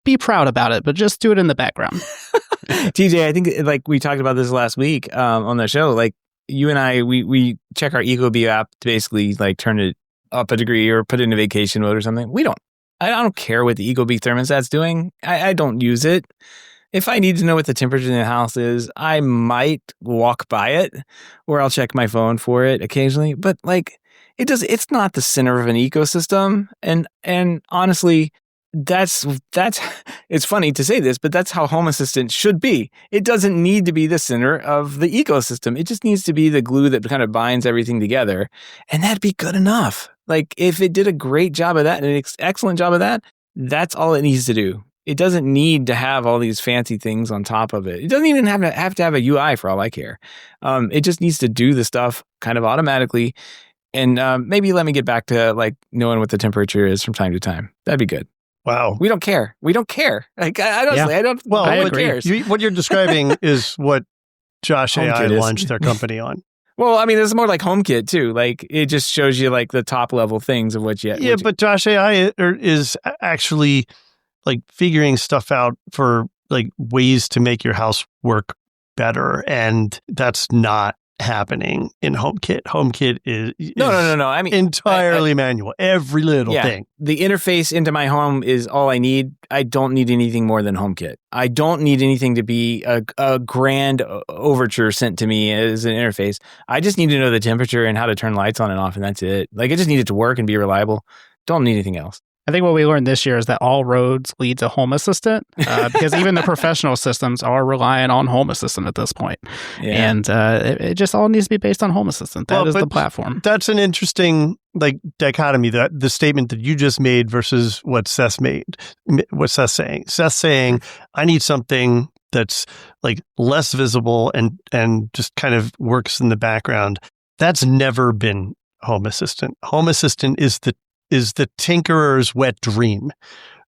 Be proud about it, but just do it in the background. TJ, I think like we talked about this last week on the show. Like you and I, we check our Ecobee app to basically like turn it up a degree or put it in a vacation mode or something. I don't care what the Ecobee thermostat's doing. I don't use it. If I need to know what the temperature in the house is, I might walk by it, or I'll check my phone for it occasionally. But like it's not the center of an ecosystem. And honestly, that's it's funny to say this, but that's how Home Assistant should be. It doesn't need to be the center of the ecosystem. It just needs to be the glue that kind of binds everything together, and that'd be good enough. Like if it did a great job of that and an excellent job of that, that's all it needs to do. It doesn't need to have all these fancy things on top of it. It doesn't even have to have a UI for all I care. It just needs to do the stuff kind of automatically, and maybe let me get back to like knowing what the temperature is from time to time. That'd be good. Wow. We don't care. Like I don't. Well, no one cares. What you're describing is what Josh AI launched their company on. Well, I mean, it's more like HomeKit too. Like it just shows you like the top level things of what you. Yeah, but Josh AI is actually like figuring stuff out for like ways to make your house work better, and that's not happening in HomeKit. HomeKit is no. I mean, entirely manual. Every little thing. The interface into my home is all I need. I don't need anything more than HomeKit. I don't need anything to be a grand overture sent to me as an interface. I just need to know the temperature and how to turn lights on and off, and that's it. Like I just need it to work and be reliable. Don't need anything else. I think what we learned this year is that all roads lead to Home Assistant, because even the professional systems are relying on Home Assistant at this point. Yeah. And it just all needs to be based on Home Assistant. That is the platform. That's an interesting like dichotomy, that the statement that you just made versus what Seth's saying. Seth's saying, I need something that's like less visible and just kind of works in the background. That's never been Home Assistant. Home Assistant is the tinkerer's wet dream,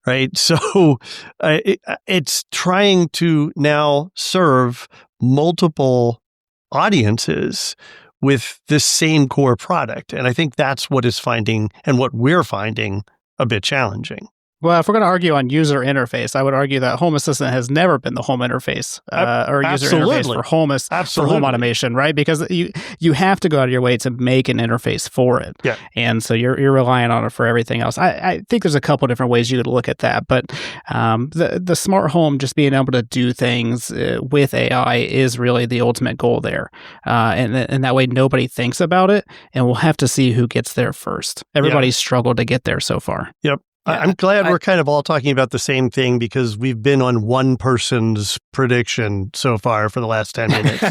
right? So it's trying to now serve multiple audiences with this same core product. And I think that's what is finding and what we're finding a bit challenging. Well, if we're going to argue on user interface, I would argue that Home Assistant has never been the home interface or user interface for home automation, right? Because you have to go out of your way to make an interface for it. Yeah. And so you're relying on it for everything else. I think there's a couple different ways you could look at that, but the smart home, just being able to do things with AI is really the ultimate goal there. And that way nobody thinks about it, and we'll have to see who gets there first. Everybody's struggled to get there so far. Yep. Yeah, I'm glad we're kind of all talking about the same thing, because we've been on one person's prediction so far for the last 10 minutes.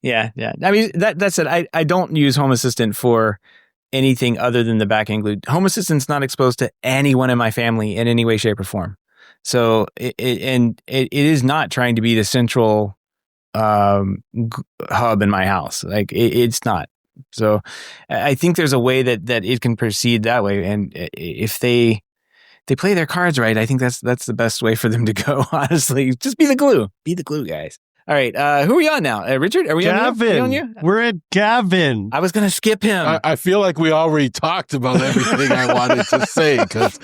Yeah. I mean, that said, I don't use Home Assistant for anything other than the back end glue. Home Assistant's not exposed to anyone in my family in any way, shape, or form. So it is not trying to be the central hub in my house. Like it's not. So I think there's a way that it can proceed that way. And if they play their cards right, I think that's the best way for them to go, honestly. Just be the glue. Be the glue, guys. All right. Who are we on now? Richard, are we Gavin. on you? We're at Gavin. I was going to skip him. I feel like we already talked about everything I wanted to say, because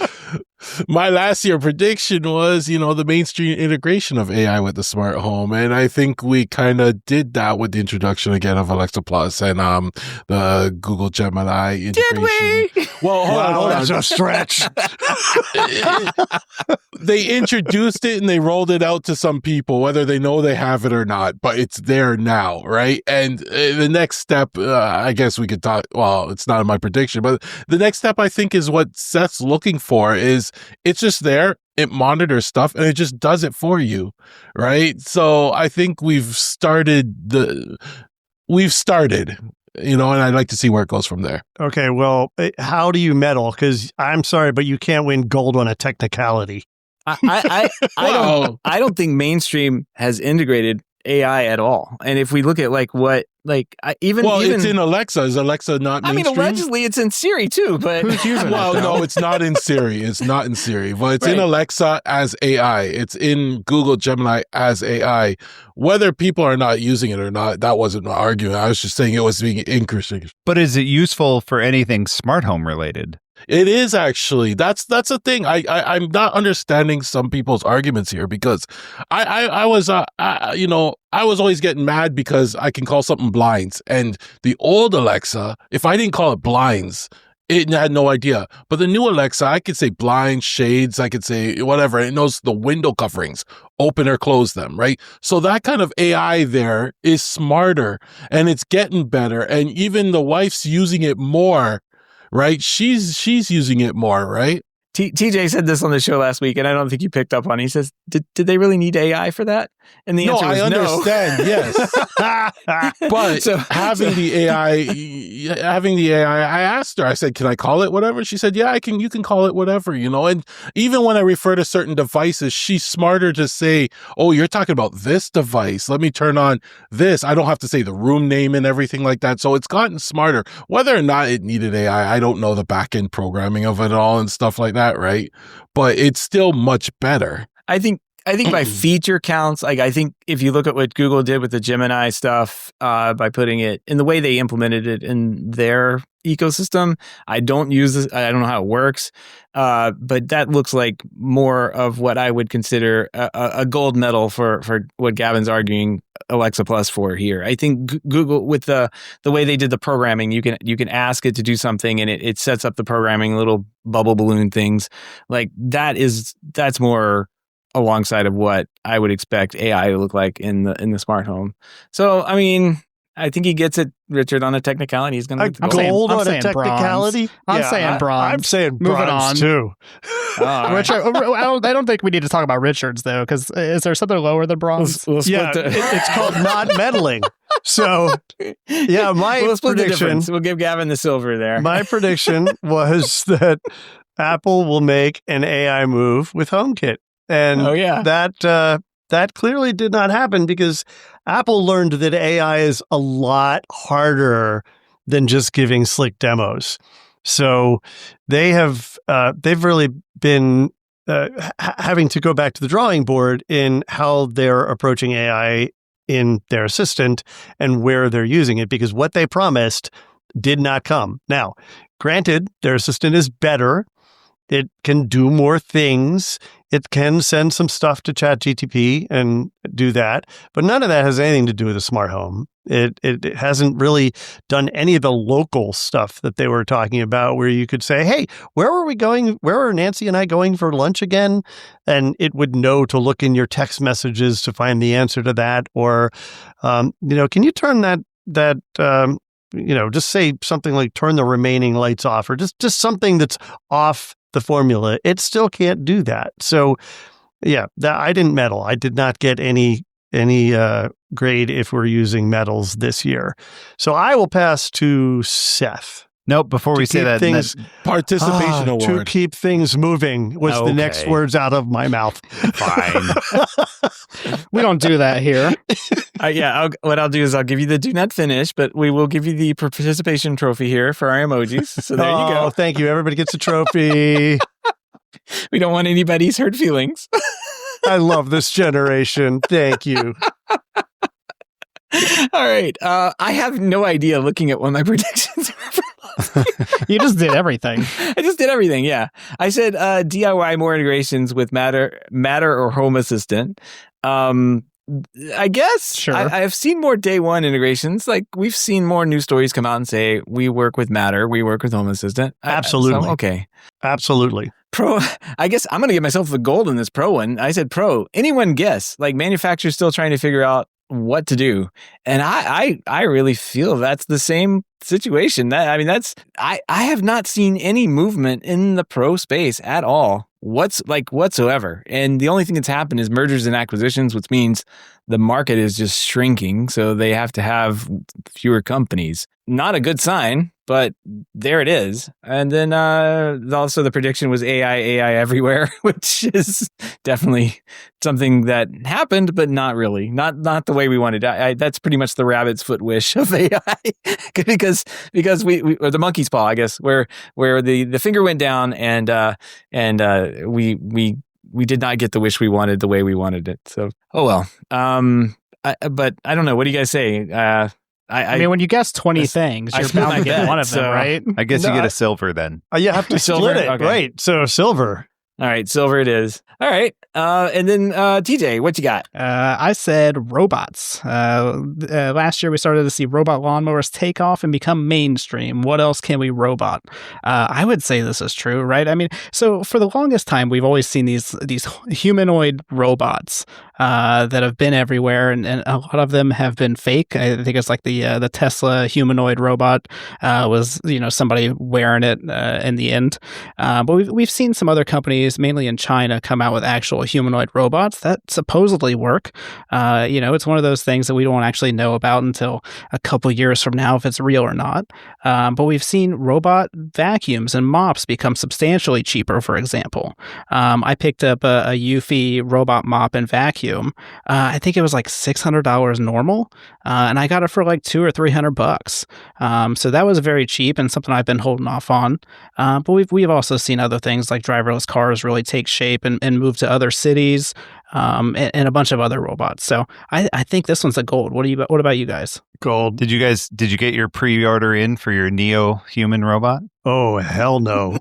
my last year prediction was, the mainstream integration of AI with the smart home. And I think we kind of did that with the introduction again of Alexa Plus and the Google Gemini integration. Did we? Well, hold on. That's a stretch. They introduced it and they rolled it out to some people, whether they know they have it or not, but it's there now, right? And the next step, I guess we could talk, well, it's not in my prediction, but the next step I think is what Seth's looking for is it's just there. It monitors stuff and it just does it for you, right? So I think we've started, and I'd like to see where it goes from there. Okay, well, how do you meddle? Because I'm sorry, but you can't win gold on a technicality. I don't think mainstream has integrated AI at all. And if we look at it's in Alexa. Is Alexa not mainstream? I mean, allegedly it's in Siri too, but who's using it? Well, no, it's not in Siri. It's not in Siri, but it's in Alexa as AI. It's in Google Gemini as AI. Whether people are not using it or not, that wasn't my argument. I was just saying it was being interesting. But is it useful for anything smart home related? It is actually. That's the thing. I'm not understanding some people's arguments here, because I was always getting mad because I can call something blinds, and the old Alexa, if I didn't call it blinds, it had no idea. But the new Alexa, I could say blinds, shades, I could say whatever. It knows the window coverings, open or close them, right? So that kind of AI there is smarter, and it's getting better, and even the wife's using it more. Right? She's using it more, right? TJ said this on the show last week, and I don't think you picked up on it. He says, did they really need AI for that? And the answer was no. I understand, yes. But having the AI, I asked her, I said, can I call it whatever? She said, yeah, you can call it whatever, And even when I refer to certain devices, she's smarter to say, oh, you're talking about this device. Let me turn on this. I don't have to say the room name and everything like that. So it's gotten smarter. Whether or not it needed AI, I don't know the back end programming of it all and stuff like that, right? But it's still much better. I think by feature counts, I think if you look at what Google did with the Gemini stuff, by putting it in the way they implemented it in their ecosystem, I don't use this. I don't know how it works, but that looks like more of what I would consider a gold medal for what Gavin's arguing Alexa Plus for here. I think Google, with the way they did the programming, you can ask it to do something and it sets up the programming, little bubble balloon things like that. That's more alongside of what I would expect AI to look like in the smart home. So, I mean, I think he gets it, Richard, on a technicality. He's going to gold on a technicality. I'm saying bronze. I'm saying bronze too. Richard, I don't think we need to talk about Richards though, because is there something lower than bronze? It's called not meddling. So, yeah, we'll split the difference. We'll give Gavin the silver there. My prediction was that Apple will make an AI move with HomeKit. And that clearly did not happen, because Apple learned that AI is a lot harder than just giving slick demos. So they've really been having to go back to the drawing board in how they're approaching AI in their assistant and where they're using it, because what they promised did not come. Now, granted, their assistant is better. It can do more things. It can send some stuff to ChatGPT and do that, but none of that has anything to do with a smart home. It hasn't really done any of the local stuff that they were talking about, where you could say, "Hey, where were we going? Where were Nancy and I going for lunch again?" And it would know to look in your text messages to find the answer to that, or can you turn that just say something like turn the remaining lights off, or just something that's off the formula. It still can't do that. So, yeah, I didn't meddle. I did not get any grade if we're using metals this year. So I will pass to Seth. Nope. Before we say that, participation award to keep things moving was the next words out of my mouth. Fine. We don't do that here. What I'll do is I'll give you the do not finish, but we will give you the participation trophy here for our emojis. So there you go. Oh, thank you. Everybody gets a trophy. We don't want anybody's hurt feelings. I love this generation. Thank you. All right. I have no idea looking at what my predictions are for last year. You just did everything. I just did everything, yeah. I said DIY more integrations with Matter or Home Assistant. I guess sure. I've seen more day one integrations. Like we've seen more news stories come out and say, we work with Matter, we work with Home Assistant. Absolutely. Okay. Absolutely. Pro, I guess I'm going to give myself the gold in this Pro one. I said Pro. Anyone guess? Like manufacturers still trying to figure out what to do. And I really feel that's the same situation. I have not seen any movement in the Pro space at all. Whatsoever. And the only thing that's happened is mergers and acquisitions, which means the market is just shrinking. So they have to have fewer companies. Not a good sign, but there it is. And then also the prediction was AI everywhere, which is definitely something that happened, but not really. Not the way we wanted. That's pretty much the rabbit's foot wish of AI, because we or the monkey's paw, I guess, where the finger went down and we did not get the wish we wanted the way we wanted it. So oh well. But I don't know. What do you guys say? I mean, when you guess 20 things, you're bound to get one of them, right? I guess you get a silver then. You have to split it, okay. Right? So silver. All right, silver it is. All right, and then TJ, what you got? I said robots. Last year we started to see robot lawnmowers take off and become mainstream. What else can we robot? I would say this is true, right? I mean, so for the longest time, we've always seen these humanoid robots that have been everywhere, and a lot of them have been fake. I think it's like the Tesla humanoid robot was somebody wearing it in the end. But we've seen some other companies, mainly in China, come out with actual humanoid robots that supposedly work. It's one of those things that we don't actually know about until a couple years from now if it's real or not. But we've seen robot vacuums and mops become substantially cheaper, for example. I picked up a Eufy robot mop and vacuum. I think it was like $600 normal, and I got it for like $200 or $300. So that was very cheap and something I've been holding off on. But we've also seen other things like driverless cars really take shape and move to other cities, and a bunch of other robots. So I think this one's a gold. What about you guys? Gold. Did you get your pre-order in for your Neo human robot? Oh, hell no.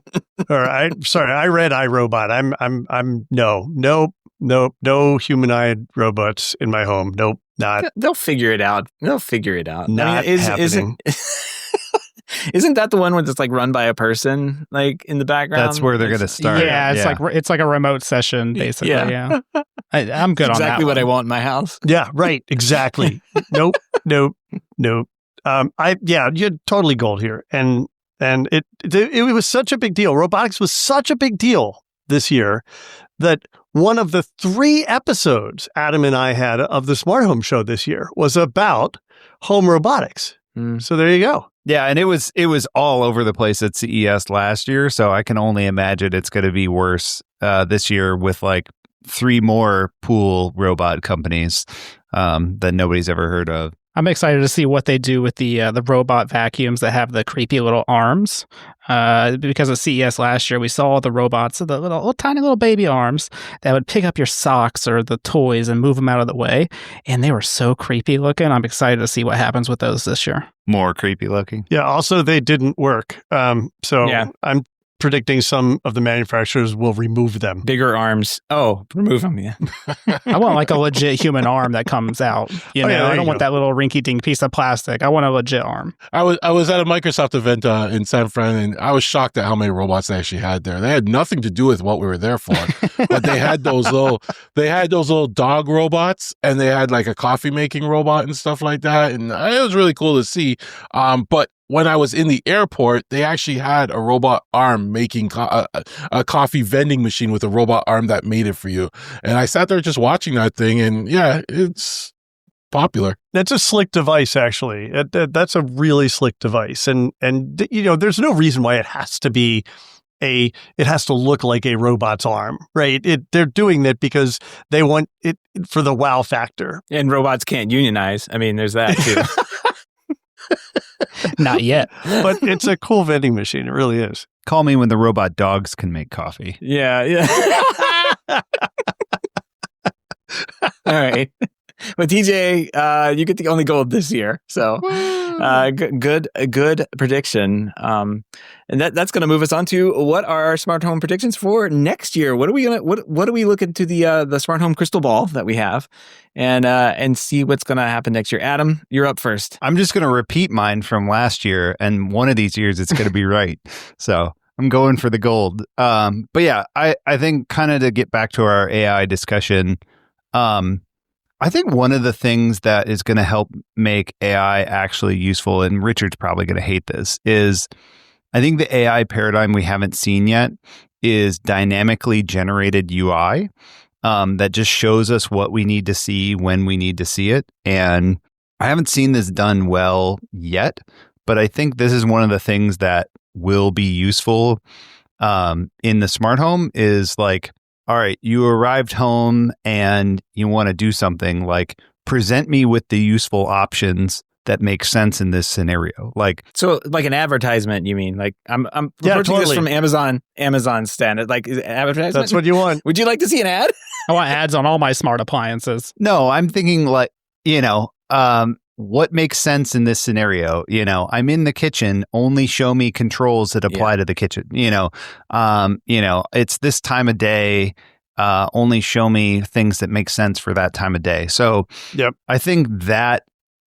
Or I read iRobot. I'm no humanoid robots in my home. Nope, not. They'll figure it out. Not happening. Isn't that the one where it's like run by a person, like in the background? That's where they're going to start. Yeah, it's like a remote session, basically. Yeah. I'm good on that. Exactly what I want in my house. Yeah, right. Exactly. Nope. You're totally gold here. And it was such a big deal. Robotics was such a big deal this year that one of the 3 episodes Adam and I had of the Smart Home Show this year was about home robotics. So there you go. Yeah, and it was all over the place at CES last year, so I can only imagine it's going to be worse this year with like 3 more pool robot companies that nobody's ever heard of. I'm excited to see what they do with the robot vacuums that have the creepy little arms. Because at CES last year, we saw the robots, the little tiny little baby arms that would pick up your socks or the toys and move them out of the way. And they were so creepy looking. I'm excited to see what happens with those this year. More creepy looking. Yeah. Also, they didn't work. I'm predicting some of the manufacturers will remove them. Bigger arms. Oh, remove them. Yeah. I want like a legit human arm that comes out. You know, I don't want that little rinky-dink piece of plastic. I want a legit arm. I was at a Microsoft event in San Fran, and I was shocked at how many robots they actually had there. They had nothing to do with what we were there for, but they had those little dog robots, and they had like a coffee making robot and stuff like that, and it was really cool to see. But when I was in the airport, they actually had a robot arm making a coffee vending machine with a robot arm that made it for you. And I sat there just watching that thing, and yeah, it's popular. That's a slick device, actually. That's a really slick device. And you know, there's no reason why it has to look like a robot's arm, right? They're doing that because they want it for the wow factor. And robots can't unionize. I mean, there's that too. Not yet. But it's a cool vending machine. It really is. Call me when the robot dogs can make coffee. Yeah. All right. Well, TJ, you get the only gold this year. So good prediction. And that's going to move us on to what are our smart home predictions for next year? What do we look into the smart home crystal ball that we have and see what's going to happen next year? Adam, you're up first. I'm just going to repeat mine from last year, and one of these years it's going to be right. So I'm going for the gold. But yeah, I think kind of to get back to our AI discussion, I think one of the things that is going to help make AI actually useful, and Richard's probably going to hate this, is I think the AI paradigm we haven't seen yet is dynamically generated UI that just shows us what we need to see when we need to see it. And I haven't seen this done well yet, but I think this is one of the things that will be useful in the smart home is like, all right, you arrived home and you want to do something, like present me with the useful options that make sense in this scenario. Like, so like an advertisement, you mean? Like I'm approaching this from Amazon standard. Like is it advertisement? That's what you want. Would you like to see an ad? I want ads on all my smart appliances. No, I'm thinking like, what makes sense in this scenario? I'm in the kitchen, only show me controls that apply to the kitchen. It's this time of day, only show me things that make sense for that time of day. So I think that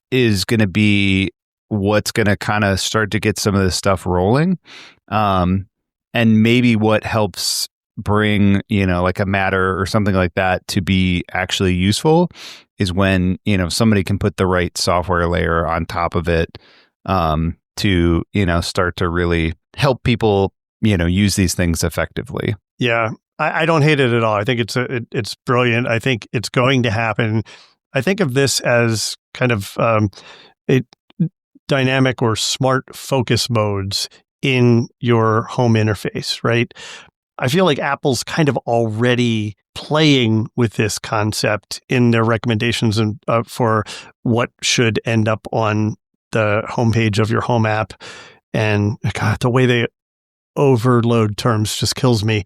is going to be what's going to kind of start to get some of this stuff rolling. And maybe what helps bring, like a Matter or something like that to be actually useful is when, somebody can put the right software layer on top of it to, start to really help people, use these things effectively. Yeah, I don't hate it at all. I think it's brilliant. I think it's going to happen. I think of this as kind of a dynamic or smart focus modes in your home interface, right? I feel like Apple's kind of already playing with this concept in their recommendations and for what should end up on the homepage of your home app. And God, the way they overload terms just kills me.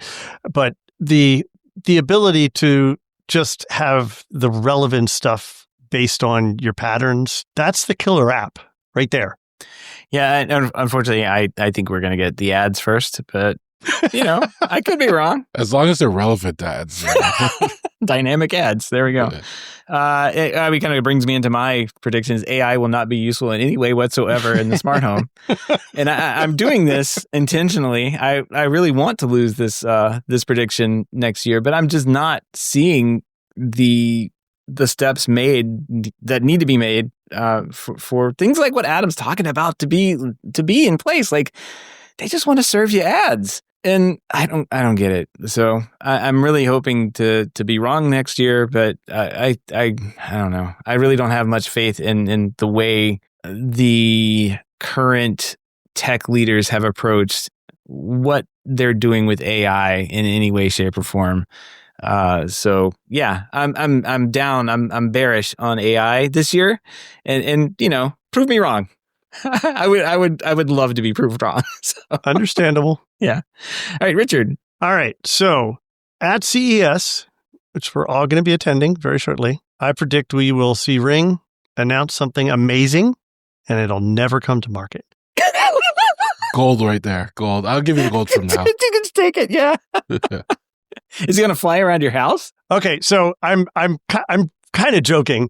But the ability to just have the relevant stuff based on your patterns, that's the killer app right there. Yeah, unfortunately, I think we're going to get the ads first, but I could be wrong. As long as they're relevant ads. Dynamic ads. There we go. It kind of brings me into my predictions. AI will not be useful in any way whatsoever in the smart home. And I'm doing this intentionally. I really want to lose this prediction next year, but I'm just not seeing the steps made that need to be made for things like what Adam's talking about to be in place. Like they just want to serve you ads. And I don't get it. So I'm really hoping to be wrong next year, but I don't know. I really don't have much faith in the way the current tech leaders have approached what they're doing with AI in any way, shape, or form. So yeah, I'm down. I'm bearish on AI this year, and prove me wrong. I would love to be proved wrong. So. Understandable. Yeah. All right, Richard. All right. So at CES, which we're all going to be attending very shortly, I predict we will see Ring announce something amazing, and it'll never come to market. Gold right there. Gold. I'll give you the gold from now. You can just take it. Yeah. Is it going to fly around your house? Okay, so I'm kind of joking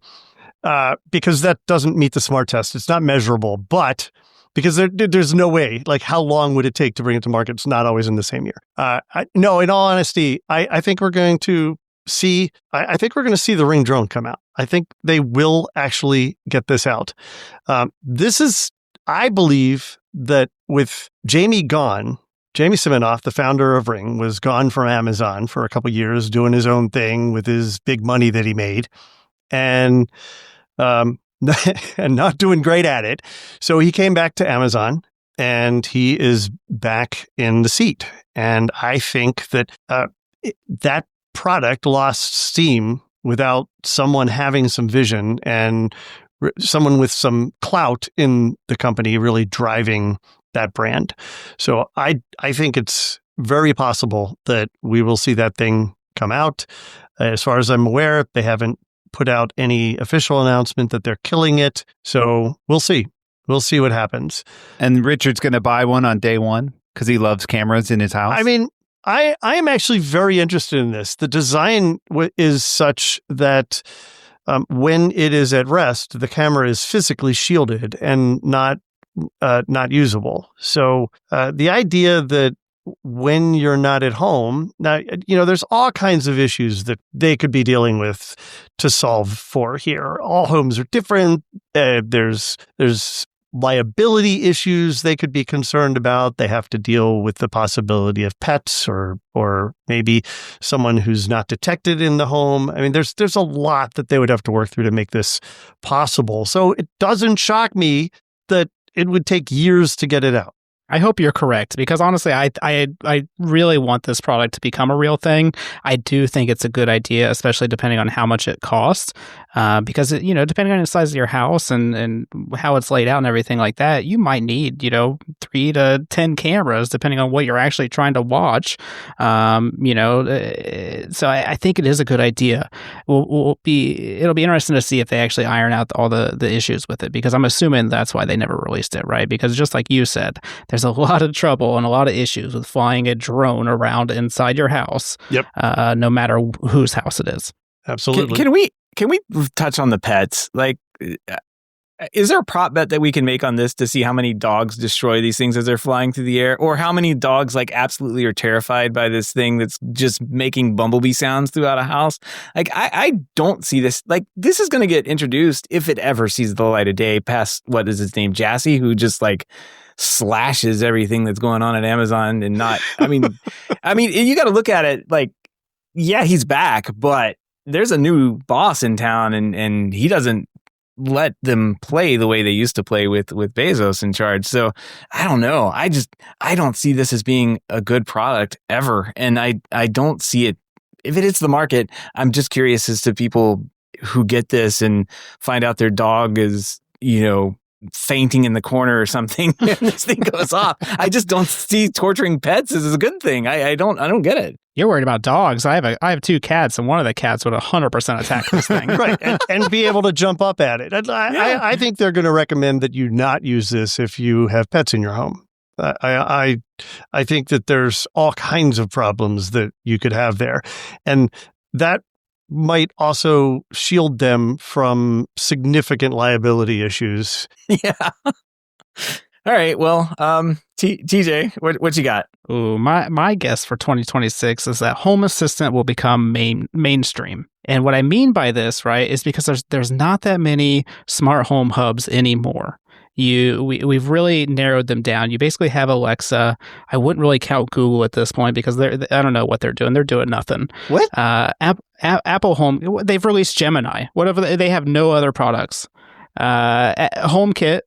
because that doesn't meet the SMART test. It's not measurable, but because there's no way. Like, how long would it take to bring it to market? It's not always in the same year. No, in all honesty, I think we're going to see. I think we're going to see the Ring drone come out. I think they will actually get this out. I believe that with Jamie gone. Jamie Siminoff, the founder of Ring, was gone from Amazon for a couple of years, doing his own thing with his big money that he made, and not doing great at it. So he came back to Amazon, and he is back in the seat. And I think that that product lost steam without someone having some vision and someone with some clout in the company really driving that brand. So I think it's very possible that we will see that thing come out. As far as I'm aware, they haven't put out any official announcement that they're killing it. So we'll see. We'll see what happens. And Richard's going to buy one on day one because he loves cameras in his house. I mean, I am actually very interested in this. The design is such that when it is at rest, the camera is physically shielded and not usable. So the idea that when you're not at home, now, there's all kinds of issues that they could be dealing with to solve for here. All homes are different. There's liability issues they could be concerned about. They have to deal with the possibility of pets or maybe someone who's not detected in the home. I mean, there's a lot that they would have to work through to make this possible. So it doesn't shock me that it would take years to get it out. I hope you're correct, because honestly, I really want this product to become a real thing. I do think it's a good idea, especially depending on how much it costs, because depending on the size of your house and how it's laid out and everything like that, you might need 3 to 10 cameras depending on what you're actually trying to watch. So I think it is a good idea. It'll be interesting to see if they actually iron out all the issues with it, because I'm assuming that's why they never released it, right? Because just like you said, there's a lot of trouble and a lot of issues with flying a drone around inside your house. Yep. No matter whose house it is. Absolutely. Can we touch on the pets? Like, is there a prop bet that we can make on this to see how many dogs destroy these things as they're flying through the air, or how many dogs absolutely are terrified by this thing that's just making bumblebee sounds throughout a house? Like, I don't see this. Like, this is going to get introduced if it ever sees the light of day past, what is his name, Jassy, who just slashes everything that's going on at Amazon and not. I mean, you got to look at it like, yeah, he's back, but there's a new boss in town, and he doesn't let them play the way they used to play with Bezos in charge. So I don't know. I don't see this as being a good product ever. And I don't see it. If it hits the market, I'm just curious as to people who get this and find out their dog is, fainting in the corner or something and this thing goes off. I just don't see torturing pets as a good thing. I don't get it. You're worried about dogs. I have 2 cats, and one of the cats would 100% attack this thing. Right, and be able to jump up at it. I think they're going to recommend that you not use this if you have pets in your home. I think that there's all kinds of problems that you could have there, and that might also shield them from significant liability issues. Yeah. All right. Well, TJ, what you got? Ooh, my guess for 2026 is that Home Assistant will become mainstream. And what I mean by this, right, is because there's not that many smart home hubs anymore. We've really narrowed them down. You basically have Alexa. I wouldn't really count Google at this point because I don't know what they're doing. They're doing nothing. What? Apple Home, they've released Gemini. Whatever, they have no other products. HomeKit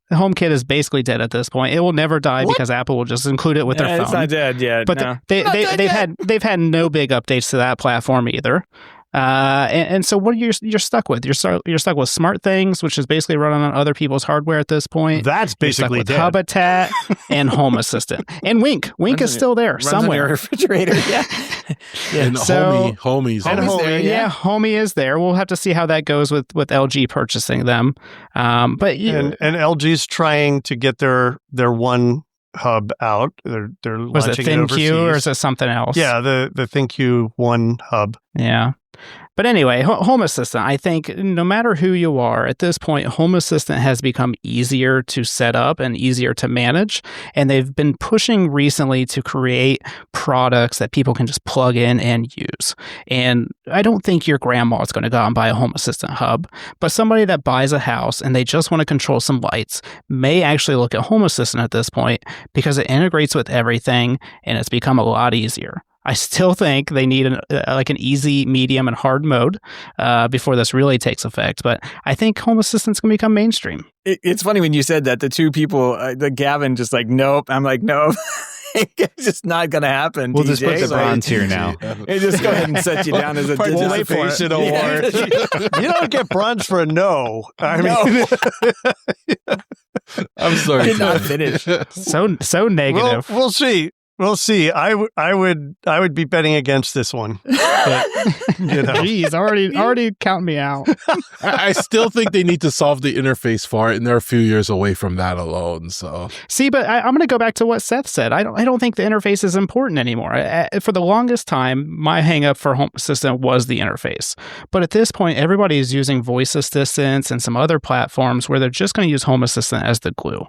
is basically dead at this point. It will never die because Apple will just include it with their phone. It's not dead yet. But no. they've had no big updates to that platform either. And so what you're stuck with? You're stuck with Smart Things, which is basically running on other people's hardware at this point. That's basically you're stuck with Habitat and Home Assistant and Wink. Wink is still there somewhere. In your refrigerator. Yeah. And Homie's there. Yeah, Homie is there. We'll have to see how that goes with LG purchasing them. And LG's trying to get their one hub out. They're Was it launching it overseas. ThinQ or is it something else? Yeah, the ThinQ One hub. Yeah. But anyway, Home Assistant, I think no matter who you are, at this point, Home Assistant has become easier to set up and easier to manage. And they've been pushing recently to create products that people can just plug in and use. And I don't think your grandma is going to go out and buy a Home Assistant hub, but somebody that buys a house and they just want to control some lights may actually look at Home Assistant at this point because it integrates with everything and it's become a lot easier. I still think they need an easy, medium, and hard mode before this really takes effect. But I think Home Assistant's going to become mainstream. It's funny when you said that. The two people, the Gavin, just like, nope. I'm like, nope. It's just not going to happen. We'll DJ. just put the bronze here now. Just go ahead and set you down as a participation award. You don't get bronze for a no. I mean, I'm sorry. Did not finish. So negative. We'll see. We'll see. I would be betting against this one. But, Jeez, already count me out. I still think they need to solve the interface for it, and they're a few years away from that alone. So see, but I'm going to go back to what Seth said. I don't think the interface is important anymore. For the longest time, my hang up for Home Assistant was the interface. But at this point, everybody is using voice assistants and some other platforms where they're just going to use Home Assistant as the glue.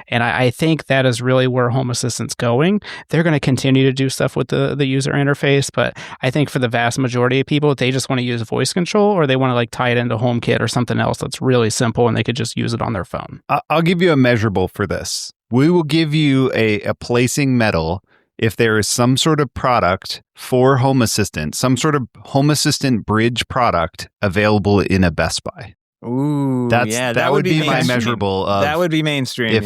And I think that is really where Home Assistant's going. They're going to continue to do stuff with the user interface, but I think for the vast majority of people, they just want to use voice control or they want to like tie it into HomeKit or something else that's really simple and they could just use it on their phone. I'll give you a measurable for this. We will give you a placing medal if there is some sort of product for Home Assistant, some sort of Home Assistant bridge product available in a Best Buy. Ooh, that would be my measurable. That would be mainstream.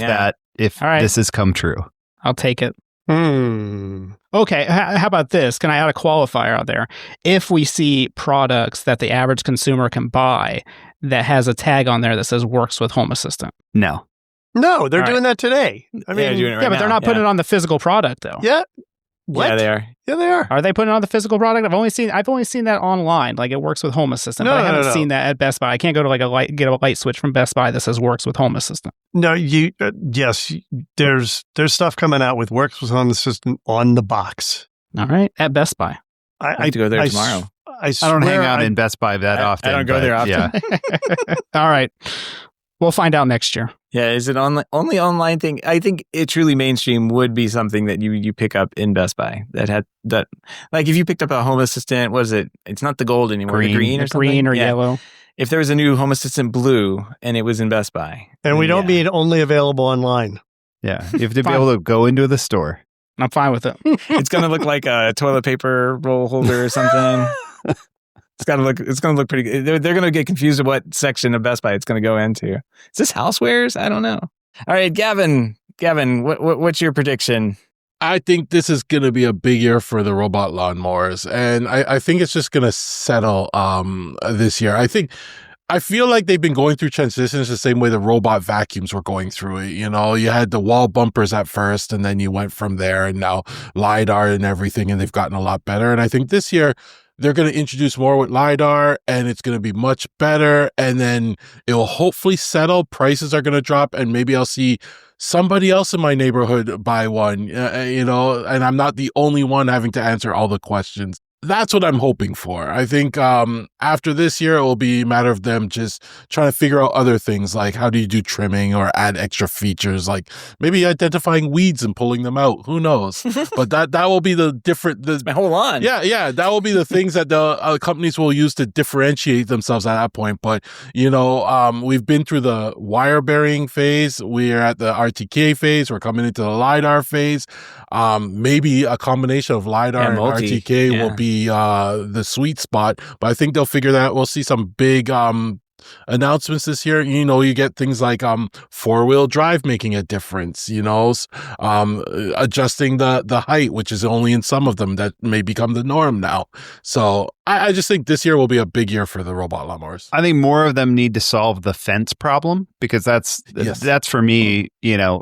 If this has come true. I'll take it. Okay, how about this? Can I add a qualifier out there? If we see products that the average consumer can buy that has a tag on there that says works with Home Assistant. No, they're doing that today. I mean, they're doing it right but now. They're not putting it on the physical product though. Yeah. What? Yeah, they are. Yeah, they are. Are they putting it on the physical product? I've only seen that online. Like it works with Home Assistant, but I haven't seen that at Best Buy. I can't go to get a light switch from Best Buy that says works with Home Assistant. No, yes, there's stuff coming out with works with Home Assistant on the box. All right, at Best Buy. I have to go there tomorrow. I don't hang out in Best Buy that often. I don't go there often. Yeah. All right. We'll find out next year. Yeah, is it only online thing? I think it truly mainstream would be something that you pick up in Best Buy that like if you picked up a Home Assistant, what is it? It's not the gold anymore, the green or something? Green or yellow. If there was a new Home Assistant blue and it was in Best Buy. And we don't mean only available online. Yeah, you have to be able to go into the store. I'm fine with it. It's going to look like a toilet paper roll holder or something. It's going to look pretty good. They're going to get confused of what section of Best Buy it's going to go into. Is this housewares? I don't know. All right, Gavin, what's your prediction? I think this is going to be a big year for the robot lawnmowers, and I think it's just going to settle this year. I feel like they've been going through transitions the same way the robot vacuums were going through it. You know, you had the wall bumpers at first, and then you went from there, and now LiDAR and everything, and they've gotten a lot better. And I think this year, they're going to introduce more with LiDAR, and it's going to be much better, and then it will hopefully settle. Prices are going to drop, and maybe I'll see somebody else in my neighborhood buy one, and I'm not the only one having to answer all the questions. That's what I'm hoping for. I think after this year, it will be a matter of them just trying to figure out other things, like how do you do trimming or add extra features, like maybe identifying weeds and pulling them out. Who knows? But that will be the different. My whole lawn. Yeah. That will be the things that the companies will use to differentiate themselves at that point. But, we've been through the wire bearing phase. We're at the RTK phase. We're coming into the LiDAR phase. Maybe a combination of LiDAR and RTK will be the sweet spot, but I think they'll figure that out. We'll see some big announcements this year. You get things like 4-wheel drive making a difference, adjusting the height, which is only in some of them that may become the norm now. So I just think this year will be a big year for the robot lawnmowers. I think more of them need to solve the fence problem, because that's for me,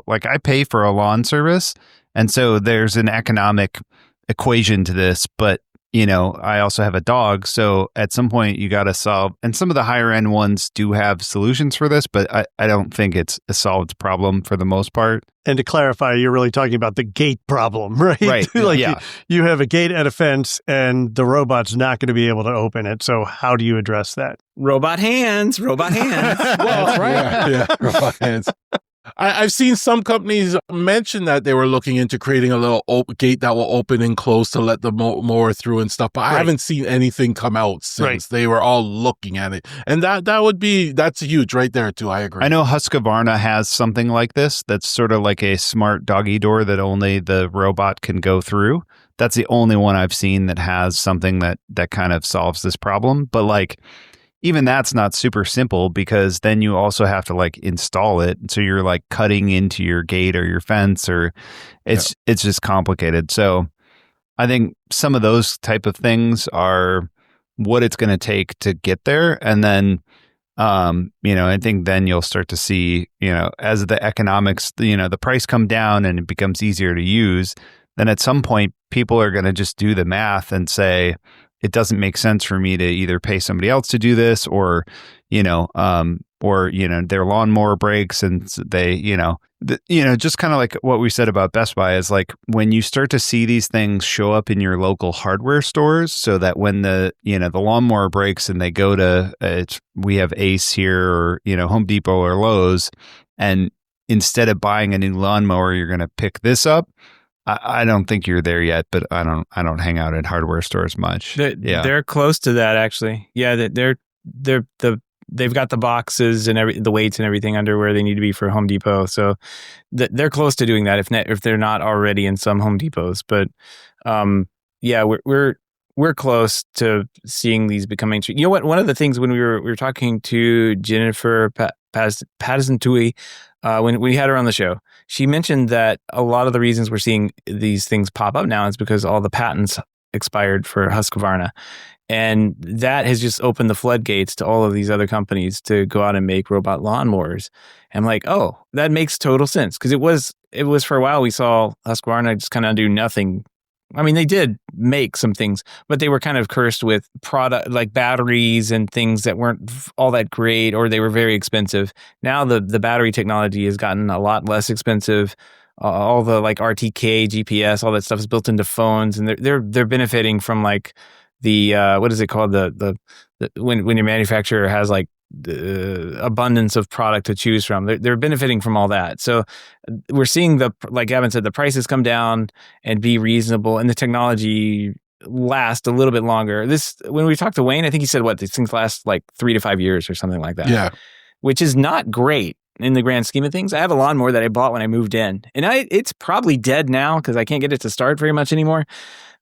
like I pay for a lawn service, and so there's an economic equation to this, but I also have a dog. So at some point you got to solve, and some of the higher end ones do have solutions for this, but I don't think it's a solved problem for the most part. And to clarify, you're really talking about the gate problem, right? Right. Like you have a gate at a fence and the robot's not going to be able to open it. So how do you address that? Robot hands. Well, that's right. Yeah, robot hands. I've seen some companies mention that they were looking into creating a little gate that will open and close to let the mower through and stuff. But I haven't seen anything come out since. They were all looking at it. And that's huge right there too. I agree. I know Husqvarna has something like this. That's sort of like a smart doggy door that only the robot can go through. That's the only one I've seen that has something that kind of solves this problem. But like, even that's not super simple, because then you also have to like install it. So you're like cutting into your gate or your fence, or it's just complicated. So I think some of those type of things are what it's going to take to get there. And then, I think then you'll start to see, as the economics, the price come down and it becomes easier to use, then at some point people are going to just do the math and say, it doesn't make sense for me to either pay somebody else to do this, or their lawnmower breaks and they, just kind of like what we said about Best Buy is like when you start to see these things show up in your local hardware stores, so that when the lawnmower breaks and they go to, we have Ace here or, Home Depot or Lowe's, and instead of buying a new lawnmower, you're going to pick this up. I don't think you're there yet, but I don't hang out at hardware stores much. They're close to that, actually. Yeah, they've got the boxes and the weights and everything under where they need to be for Home Depot. So they're close to doing that if they're not already in some Home Depots. But we're close to seeing these becoming. You know what? One of the things when we were talking to Jennifer Patterson-Tui, when we had her on the show, she mentioned that a lot of the reasons we're seeing these things pop up now is because all the patents expired for Husqvarna. And that has just opened the floodgates to all of these other companies to go out and make robot lawnmowers. And I'm like, oh, that makes total sense. Because it was for a while we saw Husqvarna just kind of do nothing. I mean, they did make some things, but they were kind of cursed with product like batteries and things that weren't all that great, or they were very expensive. Now the battery technology has gotten a lot less expensive. All the like RTK, GPS, all that stuff is built into phones, and they're benefiting from like the what is it called, the when your manufacturer has like the abundance of product to choose from. They're benefiting from all that. So we're seeing like Gavin said, the prices come down and be reasonable, and the technology last a little bit longer. When we talked to Wayne, I think he said these things last like 3 to 5 years or something like that. Yeah, which is not great in the grand scheme of things. I have a lawnmower that I bought when I moved in, and it's probably dead now because I can't get it to start very much anymore.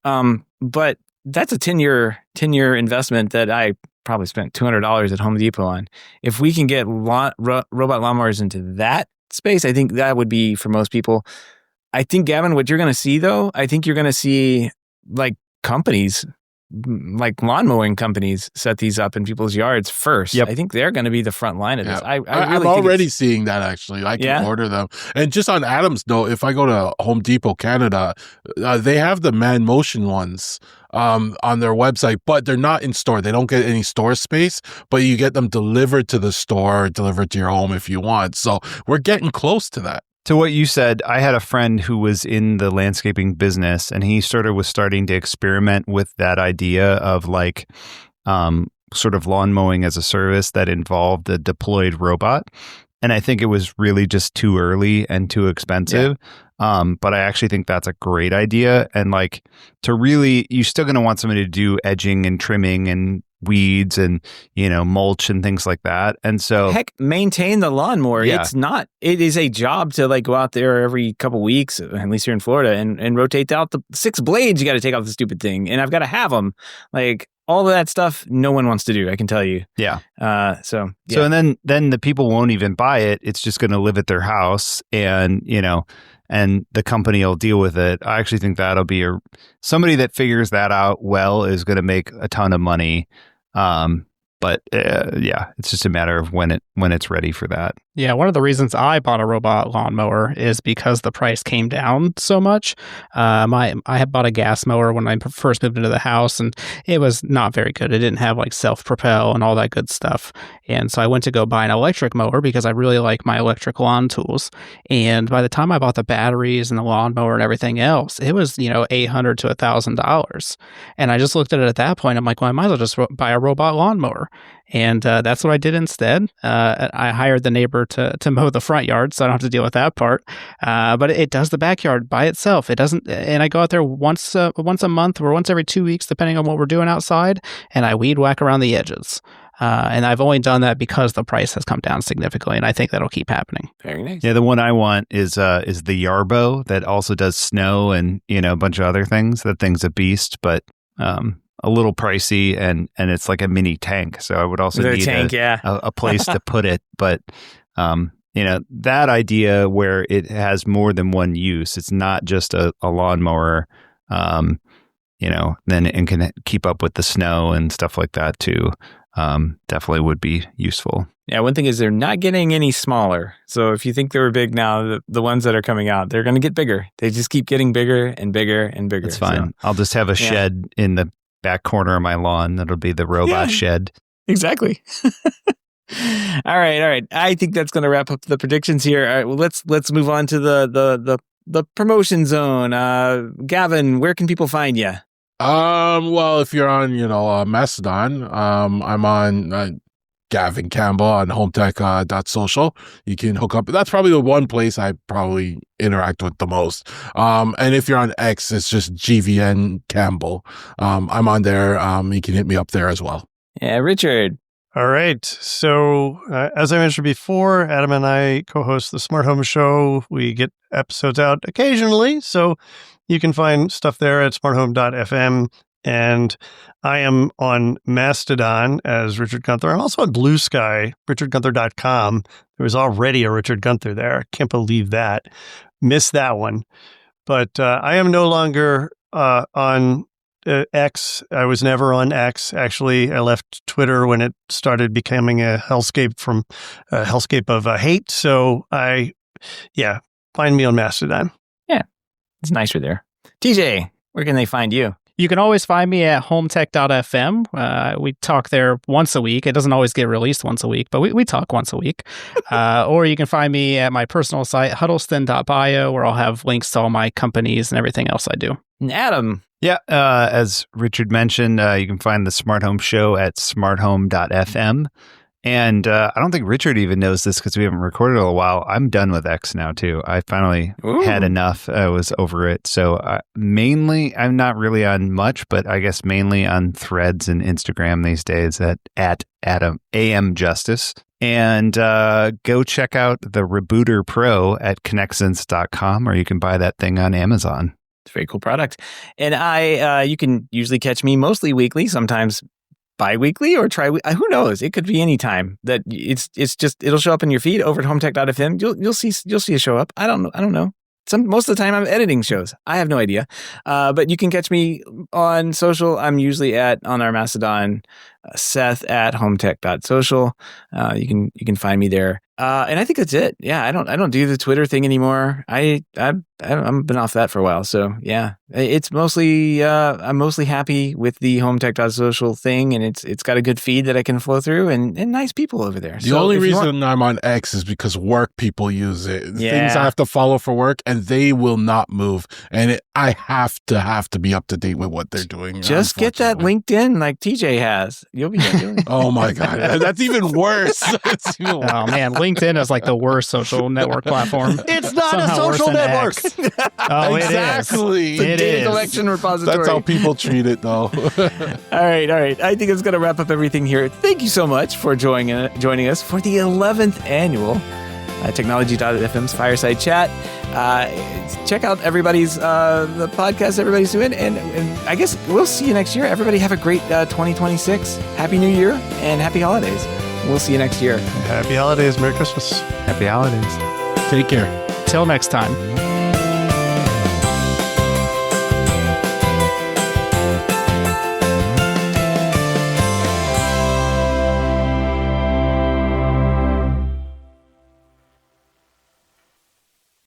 But that's a 10-year investment that I probably spent $200 at Home Depot on. If we can get robot lawnmowers into that space, I think that would be for most people. I think, Gavin, what you're going to see, though, I think you're going to see like companies, like lawn mowing companies, set these up in people's yards first. Yep. I think they're going to be the front line of this. I'm already seeing that, actually. I can order them. And just on Adam's note, if I go to Home Depot Canada, they have the Man Motion ones on their website, but they're not in store. They don't get any store space, but you get them delivered to the store, delivered to your home if you want. So we're getting close to that. To what you said, I had a friend who was in the landscaping business, and he was starting to experiment with that idea of like sort of lawn mowing as a service that involved a deployed robot. And I think it was really just too early and too expensive. Yeah. But I actually think that's a great idea. And like you're still going to want somebody to do edging and trimming and weeds and, mulch and things like that. And so maintain the lawnmower. Yeah. It is a job to like go out there every couple weeks, at least here in Florida, and rotate out the 6 blades. You got to take off the stupid thing. And I've got to have them. Like all of that stuff, no one wants to do, I can tell you. Yeah. So and then the people won't even buy it. It's just going to live at their house, and, and the company will deal with it. I actually think that'll be somebody that figures that out well is going to make a ton of money. But it's just a matter of when it's ready for that. Yeah, one of the reasons I bought a robot lawnmower is because the price came down so much. I had bought a gas mower when I first moved into the house, and it was not very good. It didn't have like self-propel and all that good stuff. And so I went to go buy an electric mower because I really like my electric lawn tools. And by the time I bought the batteries and the lawnmower and everything else, it was, $800 to $1,000. And I just looked at it at that point. I'm like, well, I might as well just buy a robot lawnmower. And that's what I did instead. I hired the neighbor to mow the front yard, so I don't have to deal with that part. But it does the backyard by itself. It doesn't, and I go out there once a month or once every 2 weeks, depending on what we're doing outside, and I weed whack around the edges. And I've only done that because the price has come down significantly, and I think that'll keep happening. Very nice. Yeah, the one I want is the Yarbo that also does snow and a bunch of other things. That thing's a beast, but a little pricey, and it's like a mini tank. So I would also need a place to put it. But that idea where it has more than one use, it's not just a lawnmower, then it can keep up with the snow and stuff like that too. Definitely would be useful. Yeah, one thing is they're not getting any smaller. So if you think they were big now, the ones that are coming out, they're going to get bigger. They just keep getting bigger and bigger and bigger. That's fine. So, I'll just have a shed in the back corner of my lawn. That'll be the robot shed. Exactly. All right. I think that's going to wrap up the predictions here. All right, well, let's move on to the promotion zone. Gavin, where can people find you? Well, if you're on, Mastodon, I'm on Gavin Campbell on HomeTech.social. You can hook up. That's probably the one place I probably interact with the most. And if you're on X, it's just GVN Campbell. I'm on there. You can hit me up there as well. Yeah, Richard. All right. So, as I mentioned before, Adam and I co-host the Smart Home Show. We get episodes out occasionally, so you can find stuff there at smarthome.fm. And I am on Mastodon as Richard Gunther. I'm also on Blue Sky, richardgunther.com. There was already a Richard Gunther there. I can't believe that. Missed that one. But I am no longer on X. I was never on X. Actually, I left Twitter when it started becoming a hellscape of hate. So find me on Mastodon. Yeah, it's nicer there. TJ, where can they find you? You can always find me at HomeTech.fm. We talk there once a week. It doesn't always get released once a week, but we talk once a week. Or you can find me at my personal site, Huddleston.bio, where I'll have links to all my companies and everything else I do. And Adam. Yeah, as Richard mentioned, you can find the Smart Home Show at smarthome.fm. And I don't think Richard even knows this because we haven't recorded in a while. I'm done with X now, too. I finally had enough. I was over it. So mainly, I'm not really on much, but I guess mainly on Threads and Instagram these days at AM Justice. And go check out the Rebooter Pro at connectsense.com, or you can buy that thing on Amazon. It's a very cool product. And you can usually catch me mostly weekly, sometimes bi-weekly or who knows? It could be any time that it's just, it'll show up in your feed over at HomeTech.fm. You'll see a show up. I don't know. Most of the time I'm editing shows. I have no idea. But you can catch me on social. I'm usually on our Mastodon, Seth at HomeTech.social. You can find me there. And I think that's it. Yeah, I don't do the Twitter thing anymore. I've been off that for a while. So yeah, it's mostly I'm mostly happy with the HomeTech.social thing, and it's got a good feed that I can flow through, and nice people over there. The only reason I'm on X is because work people use it. Yeah. Things I have to follow for work, and they will not move. And I have to be up to date with what they're doing. Just get that LinkedIn like TJ has. You'll be doing it. Oh my God, that's even worse. Oh man, LinkedIn is like the worst social network platform. It's not a social network. Oh, exactly. It is. Data collection repository. That's how people treat it, though. All right. I think it's going to wrap up everything here. Thank you so much for joining us for the 11th annual Technology.fm's Fireside Chat. Check out everybody's the podcast everybody's doing, and I guess we'll see you next year. Everybody have a great 2026. Happy New Year and happy holidays. We'll see you next year. Happy holidays. Merry Christmas. Happy holidays. Take care. Till next time.